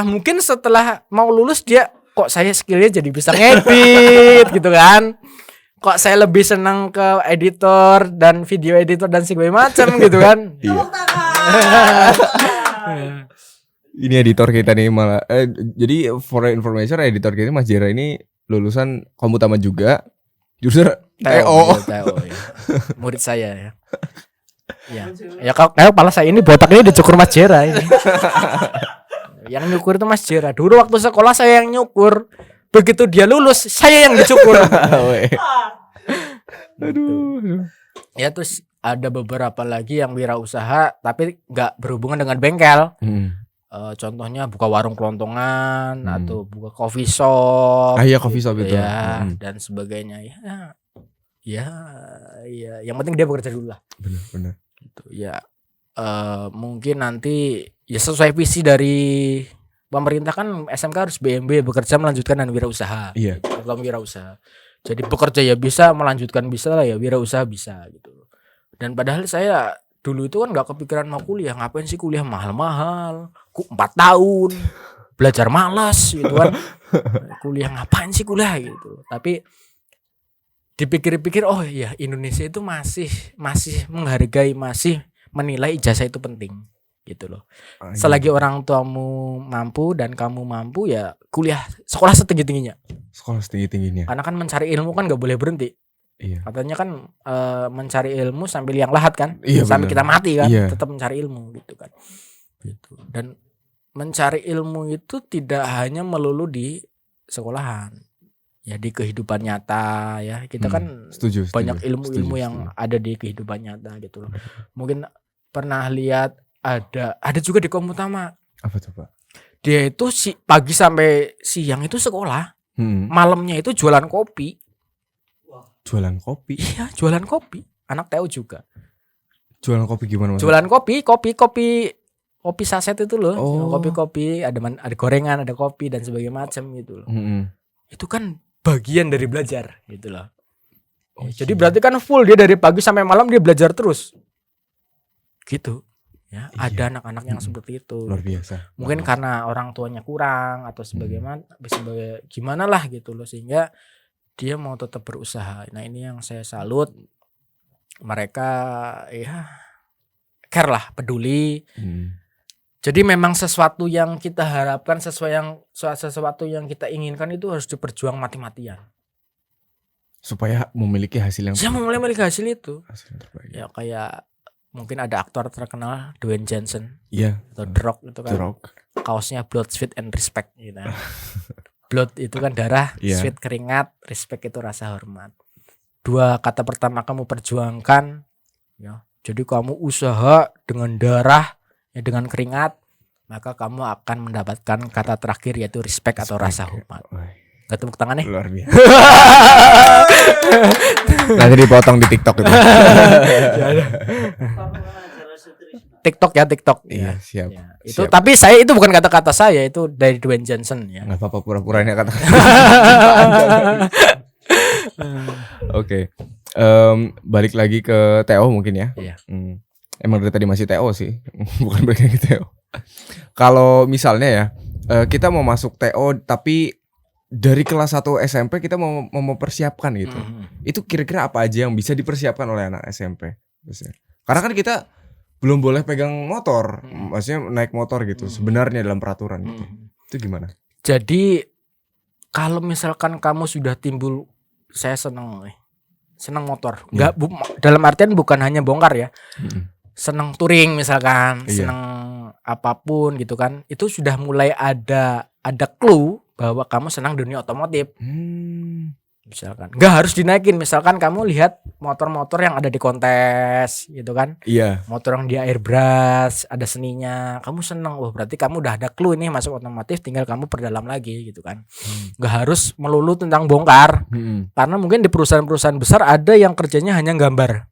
mungkin setelah mau lulus dia kok saya skillnya jadi bisa ngedit gitu kan. Kok saya lebih senang ke editor dan video editor dan segala macam gitu kan. Ini editor kita nih malah jadi for information editor kita Mas Jera ini lulusan Komputama juga. Jurusan TO. Ya. Murid saya ya. Ya kalau kepala saya ini botaknya dicukur Mas Jera ini. Yang nyukur itu Mas Jera. Dulu waktu sekolah saya yang nyukur. Begitu dia lulus, saya yang dicukur. Aduh. Ya terus ada beberapa lagi yang wirausaha tapi nggak berhubungan dengan bengkel. Contohnya buka warung kelontongan atau buka coffee shop. Iya coffee shop gitu itu. Ya, dan sebagainya. Ya. Yang penting dia bekerja dulu lah. Benar. Gitu. Ya. Mungkin nanti ya sesuai visi dari pemerintah kan SMK harus BMB bekerja melanjutkan dan wirausaha. Iya. Atau wirausaha. Jadi bekerja ya bisa, melanjutkan bisa lah ya, wirausaha bisa gitu. Dan padahal saya dulu itu kan nggak kepikiran mau kuliah, ngapain sih kuliah mahal-mahal, 4 tahun belajar malas gitu kan. Kuliah ngapain sih kuliah gitu. Tapi dipikir-pikir oh iya Indonesia itu masih menghargai, masih menilai ijazah itu penting gitu loh. Selagi orang tuamu mampu dan kamu mampu ya kuliah, sekolah setinggi-tingginya. Sekolah setinggi-tingginya. Karena kan mencari ilmu kan nggak boleh berhenti. Iya. Katanya kan mencari ilmu sambil liang lahat kan, bener. sampai kita mati kan, Iya. tetap mencari ilmu gitu kan. Gitu. Dan mencari ilmu itu tidak hanya melulu di sekolahan, ya di kehidupan nyata ya. Kita kan setuju, banyak ilmu-ilmu yang ada di kehidupan nyata gitu loh. Mungkin pernah lihat ada juga di Komputama. Apa tuh Pak? Dia itu pagi sampai siang itu sekolah, malamnya itu jualan kopi. Jualan kopi? Iya, jualan kopi. Anak TU juga. Jualan kopi gimana Mas? Jualan kopi saset itu loh. Kopi-kopi, ada gorengan, ada kopi dan sebagainya macam gitu loh. Itu kan bagian dari belajar gitu loh. Jadi berarti kan full dia dari pagi sampai malam dia belajar terus. Gitu. Ya, ada anak-anak yang seperti itu. Luar biasa. Mungkin karena orang tuanya kurang atau sebagaimana gimana lah gitu loh, sehingga dia mau tetap berusaha. Nah ini yang saya salut, mereka ya care lah, peduli. Jadi memang sesuatu yang kita harapkan, sesuatu yang kita inginkan itu harus diperjuang mati-matian. Supaya memiliki hasil yang memiliki hasil itu. Hasil yang terbaik. Ya kayak mungkin ada aktor terkenal Dwayne Johnson. Iya. Atau The Rock itu kan. The Rock. Kaosnya blood, sweat and respect gitu. Blood itu kan darah, sweat keringat, respect itu rasa hormat. 2 kata pertama kamu perjuangkan ya. Jadi kamu usaha dengan darah ya, dengan keringat, maka kamu akan mendapatkan kata terakhir yaitu respect atau rasa hormat. Gak tepuk tangan nih. Luar biasa. Nanti dipotong di TikTok itu. TikTok. Iya, siap. Ya, itu siap. Tapi saya itu bukan kata-kata saya, itu dari Dwayne Johnson ya. Enggak apa-apa pura-puranya kata. Oke. Balik lagi ke TO mungkin ya. Iya. Emang dari tadi masih TO sih. Bukan balik lagi TO. Kalau misalnya ya, kita mau masuk TO tapi dari kelas 1 SMP kita mau mempersiapkan gitu. Itu kira-kira apa aja yang bisa dipersiapkan oleh anak SMP? Karena kan kita belum boleh pegang motor, maksudnya naik motor gitu. Sebenarnya dalam peraturan gitu. Itu gimana? Jadi kalau misalkan kamu sudah timbul, saya senang motor. Enggak dalam artian bukan hanya bongkar ya. Senang touring misalkan, senang apapun gitu kan. Itu sudah mulai ada clue bahwa kamu senang dunia otomotif. Misalkan nggak harus dinaikin, misalkan kamu lihat motor-motor yang ada di kontes gitu kan. Iya. Motor yang di airbrush, ada seninya, kamu seneng. Berarti kamu udah ada clue nih masuk otomotif, tinggal kamu perdalam lagi gitu kan. Nggak harus melulu tentang bongkar. Karena mungkin di perusahaan-perusahaan besar ada yang kerjanya hanya gambar,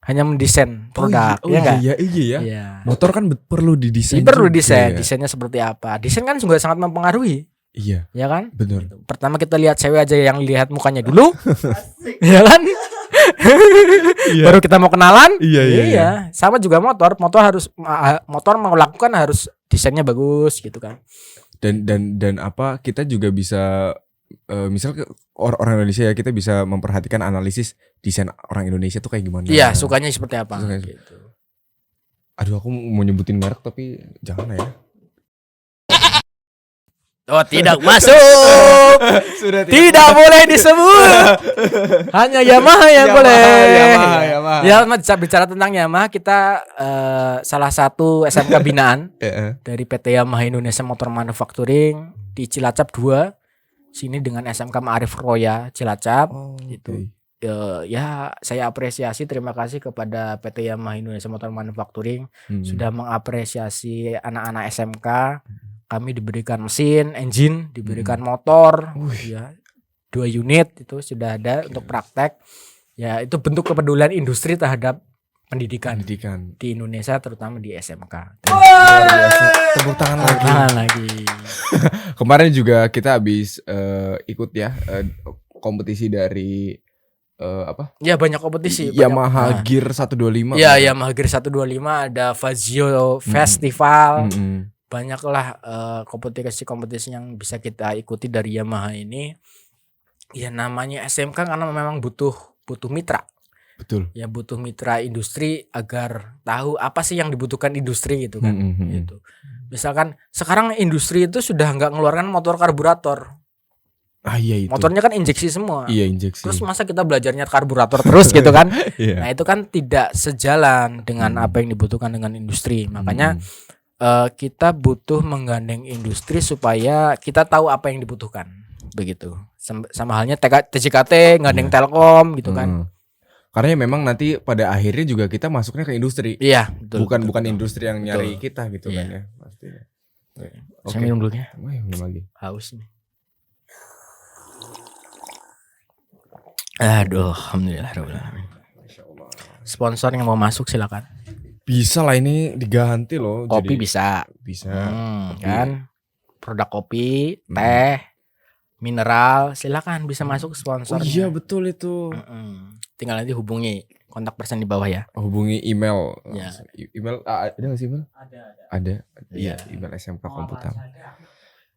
hanya mendesain produk. Iya. Motor kan perlu didesain. Perlu desain, desainnya seperti apa. Desain kan juga sangat mempengaruhi. Iya. Ya kan? Benar. Pertama kita lihat cewek aja yang lihat mukanya dulu. Ya kan? Iya. Baru kita mau kenalan. Iya. Sama juga motor melakukan harus desainnya bagus gitu kan. Dan apa kita juga bisa misal orang Indonesia ya, kita bisa memperhatikan analisis desain orang Indonesia tuh kayak gimana. Iya, sukanya seperti apa gitu. Aduh, aku mau nyebutin merek tapi jangan ya. Oh, tidak masuk. Sudah tidak boleh disebut. Hanya Yamaha yang boleh. Yamaha. Ya, bicara tentang Yamaha, kita salah satu SMK binaan dari PT Yamaha Indonesia Motor Manufacturing di Cilacap 2. Sini dengan SMK Ma'arif Roya Cilacap gitu. Ya, saya apresiasi, terima kasih kepada PT Yamaha Indonesia Motor Manufacturing sudah mengapresiasi anak-anak SMK. Kami diberikan mesin, engine, diberikan motor, ya 2 unit itu sudah ada untuk praktek. Ya, itu bentuk kepedulian industri terhadap pendidikan di Indonesia, terutama di SMK. Tepuk tangan lagi. Kemarin juga kita habis ikut ya kompetisi dari apa? Ya, banyak kompetisi. Yamaha Gear 125. Ya, Yamaha Gear 125, ada Fazio Festival. Banyaklah kompetisi-kompetisi yang bisa kita ikuti dari Yamaha ini. Ya, namanya SMK karena memang butuh mitra. Betul. Ya, butuh mitra industri agar tahu apa sih yang dibutuhkan industri gitu kan. Gitu. Misalkan sekarang industri itu sudah nggak ngeluarkan motor karburator. Iya itu. Motornya kan injeksi semua. Iya, injeksi. Terus masa kita belajarnya karburator terus gitu kan. Iya. Nah, itu kan tidak sejalan dengan apa yang dibutuhkan dengan industri. Makanya kita butuh menggandeng industri supaya kita tahu apa yang dibutuhkan, begitu. Sama halnya TJKT gandeng Telkom gitu kan. Karena memang nanti pada akhirnya juga kita masuknya ke industri. Iya, betul. Bukan industri yang nyari kita gitu kan ya, pastinya. Saya minum dulu ya. Minum lagi. Haus nih. Aduh, alhamdulillah. Sponsor yang mau masuk silakan. Bisa lah, ini diganti loh. Kopi jadi, bisa. Kan produk kopi, teh, mineral, silakan bisa masuk sponsor. Oh iya, betul itu. Tinggal nanti hubungi kontak person di bawah ya. Hubungi email. Ya. Email ada nggak sih email? Ada. Iya, email SMK Komputer.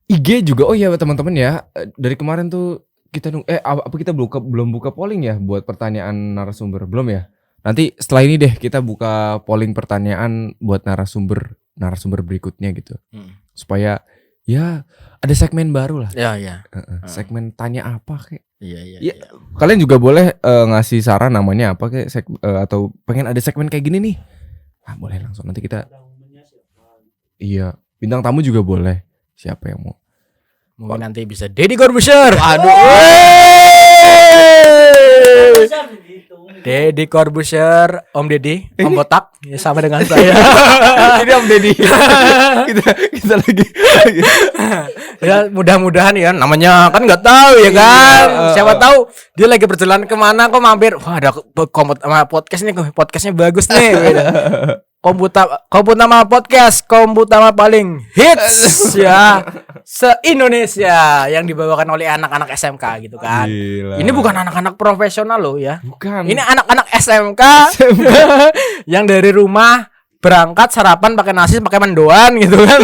IG juga. Oh iya teman-teman ya. Dari kemarin tuh kita apa kita belum buka polling ya buat pertanyaan narasumber, belum ya? Nanti setelah ini deh kita buka polling pertanyaan buat narasumber berikutnya gitu. Supaya ya ada segmen baru lah. Ya. Segmen tanya apa kayak. Iya. Kalian juga boleh ngasih saran namanya apa kayak atau pengen ada segmen kayak gini nih. Boleh langsung nanti kita. Iya, bintang tamu juga boleh. Siapa yang mau? Mungkin nanti bisa Deddy Corbuzier. Aduh. Deddy Corbuzier, Om Deddy, Om Botak, ya sama dengan saya. Ini Om Deddy. kita lagi. Ya mudah-mudahan ya, namanya kan nggak tahu ya kan. Siapa tahu dia lagi berjalan kemana kok mampir. Wah, ada podcast nih, podcastnya bagus nih. Komputama podcast, Komputama paling hits ya se-Indonesia yang dibawakan oleh anak-anak SMK gitu kan. Gila. Ini bukan anak-anak profesional loh ya. Bukan. Ini anak-anak SMK yang dari rumah berangkat sarapan pakai nasi pakai mendoan gitu kan.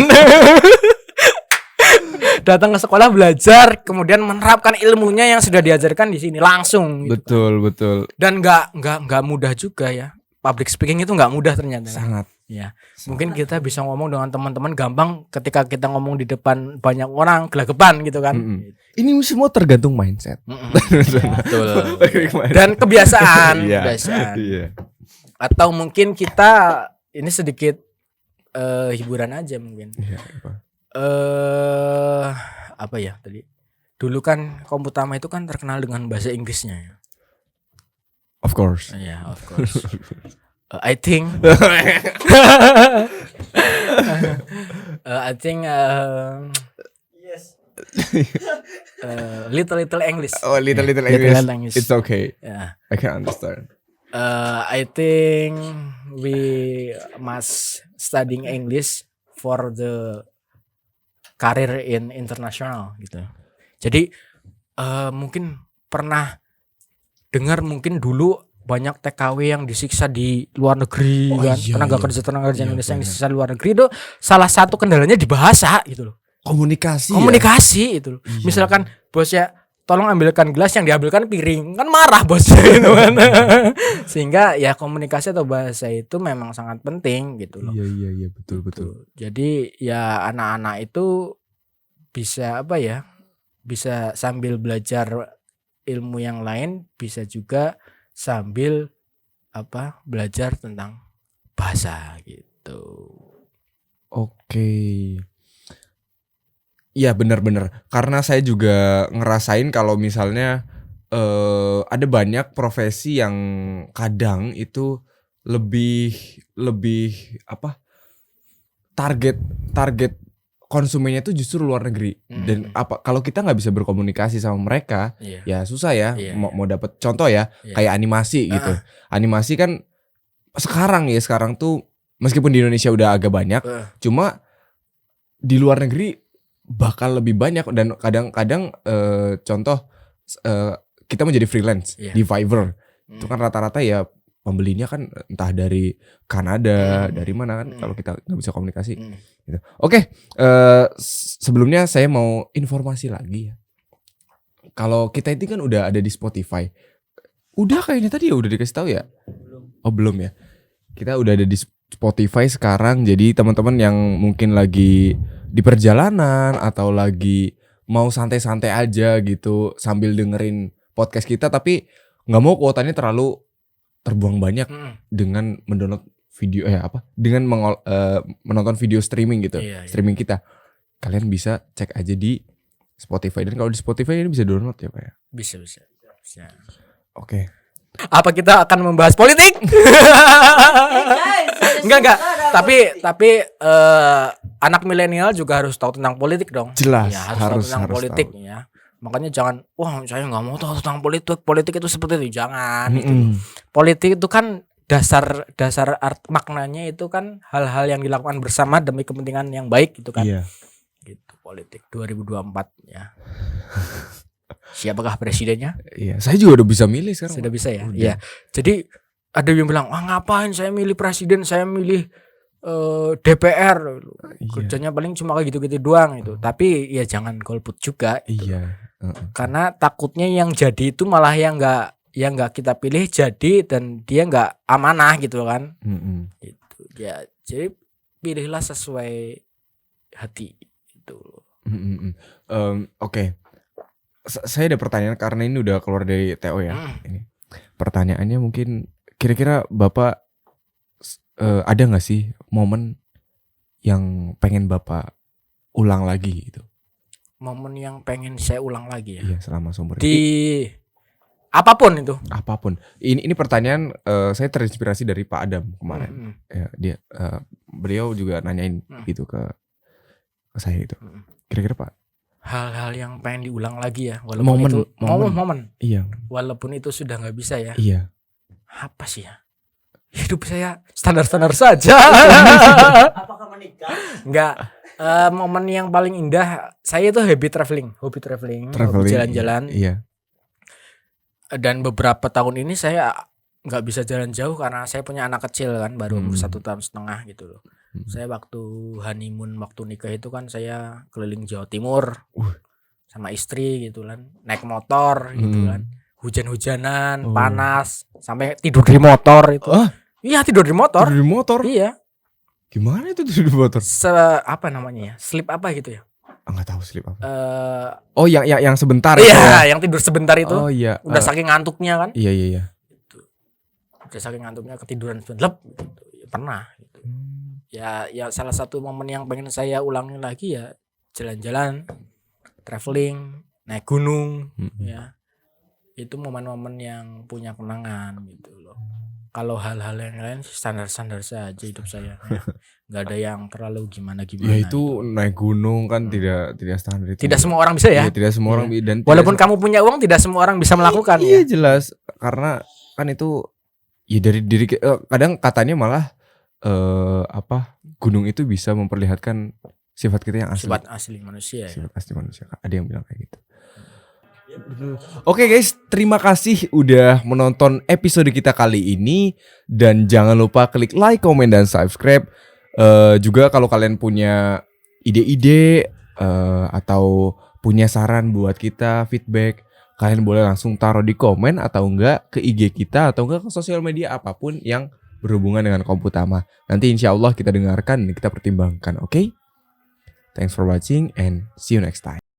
Datang ke sekolah belajar, kemudian menerapkan ilmunya yang sudah diajarkan di sini langsung. Gitu Betul. Dan nggak mudah juga ya. Public speaking itu nggak mudah ternyata. Sangat. Ya, mungkin kita bisa ngomong dengan teman-teman gampang ketika kita ngomong di depan banyak orang gelagapan gitu kan. Ini semua tergantung mindset. Betul. Dan kebiasaan. Iya. Atau mungkin kita ini sedikit hiburan aja mungkin. Iya, apa ya tadi? Dulu kan Komputama itu kan terkenal dengan bahasa Inggrisnya ya. Of course. Yeah, of course. I think yes. Little English. Oh, little English. It's okay. Yeah. I can understand. I think we must studying English for the career in international gitu. Jadi mungkin pernah dengar mungkin dulu banyak TKW yang disiksa di luar negeri kan. Iya, Tenaga iya. kerja Indonesia yang benar. disiksa di luar negeri itu salah satu kendalanya di bahasa gitu loh. Komunikasi Itu loh. Iya. Misalkan bosnya tolong ambilkan gelas, yang diambilkan piring, kan marah bosnya gitu kan. Sehingga ya komunikasi atau bahasa itu memang sangat penting gitu loh. Iya betul. Jadi ya anak-anak itu bisa bisa sambil belajar ilmu yang lain, bisa juga sambil belajar tentang bahasa gitu. Oke. Iya benar. Karena saya juga ngerasain kalau misalnya ada banyak profesi yang kadang itu lebih target konsumennya itu justru luar negeri. Dan kalau kita nggak bisa berkomunikasi sama mereka, ya susah ya. Mau dapat contoh ya, kayak animasi gitu. Animasi kan sekarang tuh meskipun di Indonesia udah agak banyak, cuma di luar negeri bakal lebih banyak. Dan kadang-kadang contoh kita menjadi freelance di Fiverr, itu kan rata-rata ya pembelinya kan entah dari Kanada, dari mana kan, kalau kita nggak bisa komunikasi gitu. Oke, sebelumnya saya mau informasi lagi ya. Kalau kita itu kan udah ada di Spotify. Udah kayaknya tadi ya udah dikasih tahu ya? Oh belum ya. Kita udah ada di Spotify sekarang. Jadi teman-teman yang mungkin lagi di perjalanan atau lagi mau santai-santai aja gitu sambil dengerin podcast kita, tapi nggak mau kuotanya terlalu terbuang banyak dengan mendownload video dengan menonton video streaming gitu, streaming kita. Kalian bisa cek aja di Spotify, dan kalau di Spotify ini bisa download ya Pak ya? Bisa. Oke. Apa kita akan membahas politik? Enggak. Tapi anak milenial juga harus tahu tentang politik dong. Jelas, ya, harus tahu tentang politik tahu. ya. Makanya jangan, wah saya nggak mau tahu tentang politik. Politik itu seperti itu, jangan. Gitu. Politik itu kan dasar maknanya itu kan hal-hal yang dilakukan bersama demi kepentingan yang baik gitu kan. Iya. Gitu, politik 2024 ya. Siapakah presidennya? Iya, saya juga udah bisa milih sekarang. Sudah bisa ya. Udah. Iya. Jadi ada yang bilang, "Wah, ngapain saya milih presiden, saya milih DPR." Kerjanya paling cuma kayak gitu-gitu doang itu. Tapi ya jangan golput juga. Gitu. Iya. Karena takutnya yang jadi itu malah yang enggak kita pilih jadi, dan dia enggak amanah gitu kan. Gitu. Ya, jadi pilihlah sesuai hati itu. Oke. Saya ada pertanyaan karena ini udah keluar dari TO ya. Ini pertanyaannya mungkin kira-kira Bapak ada nggak sih momen yang pengen Bapak ulang lagi gitu? Momen yang pengen saya ulang lagi ya? Iya, selama seumur hidup. Di apapun itu. Apapun. Ini pertanyaan saya terinspirasi dari Pak Adam kemarin. Ya, beliau juga nanyain gitu ke saya itu. Kira-kira Pak? Hal-hal yang pengen diulang lagi ya, walaupun momen. Iya. Walaupun itu sudah nggak bisa ya. Iya. Apa sih ya? Hidup saya standar-standar saja. Apakah menikah? Enggak. Momen yang paling indah saya itu hobi traveling, hobi jalan-jalan. Iya. Dan beberapa tahun ini saya nggak bisa jalan jauh karena saya punya anak kecil kan, baru umur 1,5 tahun gitu loh. Saya waktu honeymoon, waktu nikah itu kan saya keliling Jawa Timur sama istri gitu kan, naik motor gitu kan, hujan-hujanan, panas, sampai tidur di motor itu. Iya, tidur di motor. Tidur di motor? Iya. Gimana itu tidur di motor? Apa namanya ya? Sleep apa gitu ya? Nggak tahu sleep apa. Yang sebentar iya, itu ya? yang tidur sebentar itu. Oh iya. Udah saking ngantuknya kan? Iya. Gitu. Udah saking ngantuknya ketiduran sebentar, gitu. Ya, pernah gitu. Ya salah satu momen yang pengen saya ulangi lagi ya jalan-jalan, traveling, naik gunung ya. Itu momen-momen yang punya kenangan gitu loh. Kalau hal-hal yang lain standar-standar saja hidup saya. Nggak ada yang terlalu gimana. Ya itu naik gunung kan tidak standar itu. Tidak semua orang bisa ya. Iya, tidak semua orang dan walaupun kamu punya uang, tidak semua orang bisa melakukan iya, ya. Jelas, karena kan itu ya dari diri kadang katanya malah gunung itu bisa memperlihatkan sifat kita yang asli. Sifat asli manusia. Sifat asli manusia. Ada yang bilang kayak gitu. Oke guys, terima kasih udah menonton episode kita kali ini. Dan jangan lupa klik like, comment, dan subscribe. Juga kalau kalian punya ide-ide atau punya saran buat kita, feedback, kalian boleh langsung taruh di komen atau enggak ke IG kita atau enggak ke sosial media apapun yang berhubungan dengan Komputama. Nanti insya Allah kita dengarkan dan kita pertimbangkan, oke? Thanks for watching and see you next time.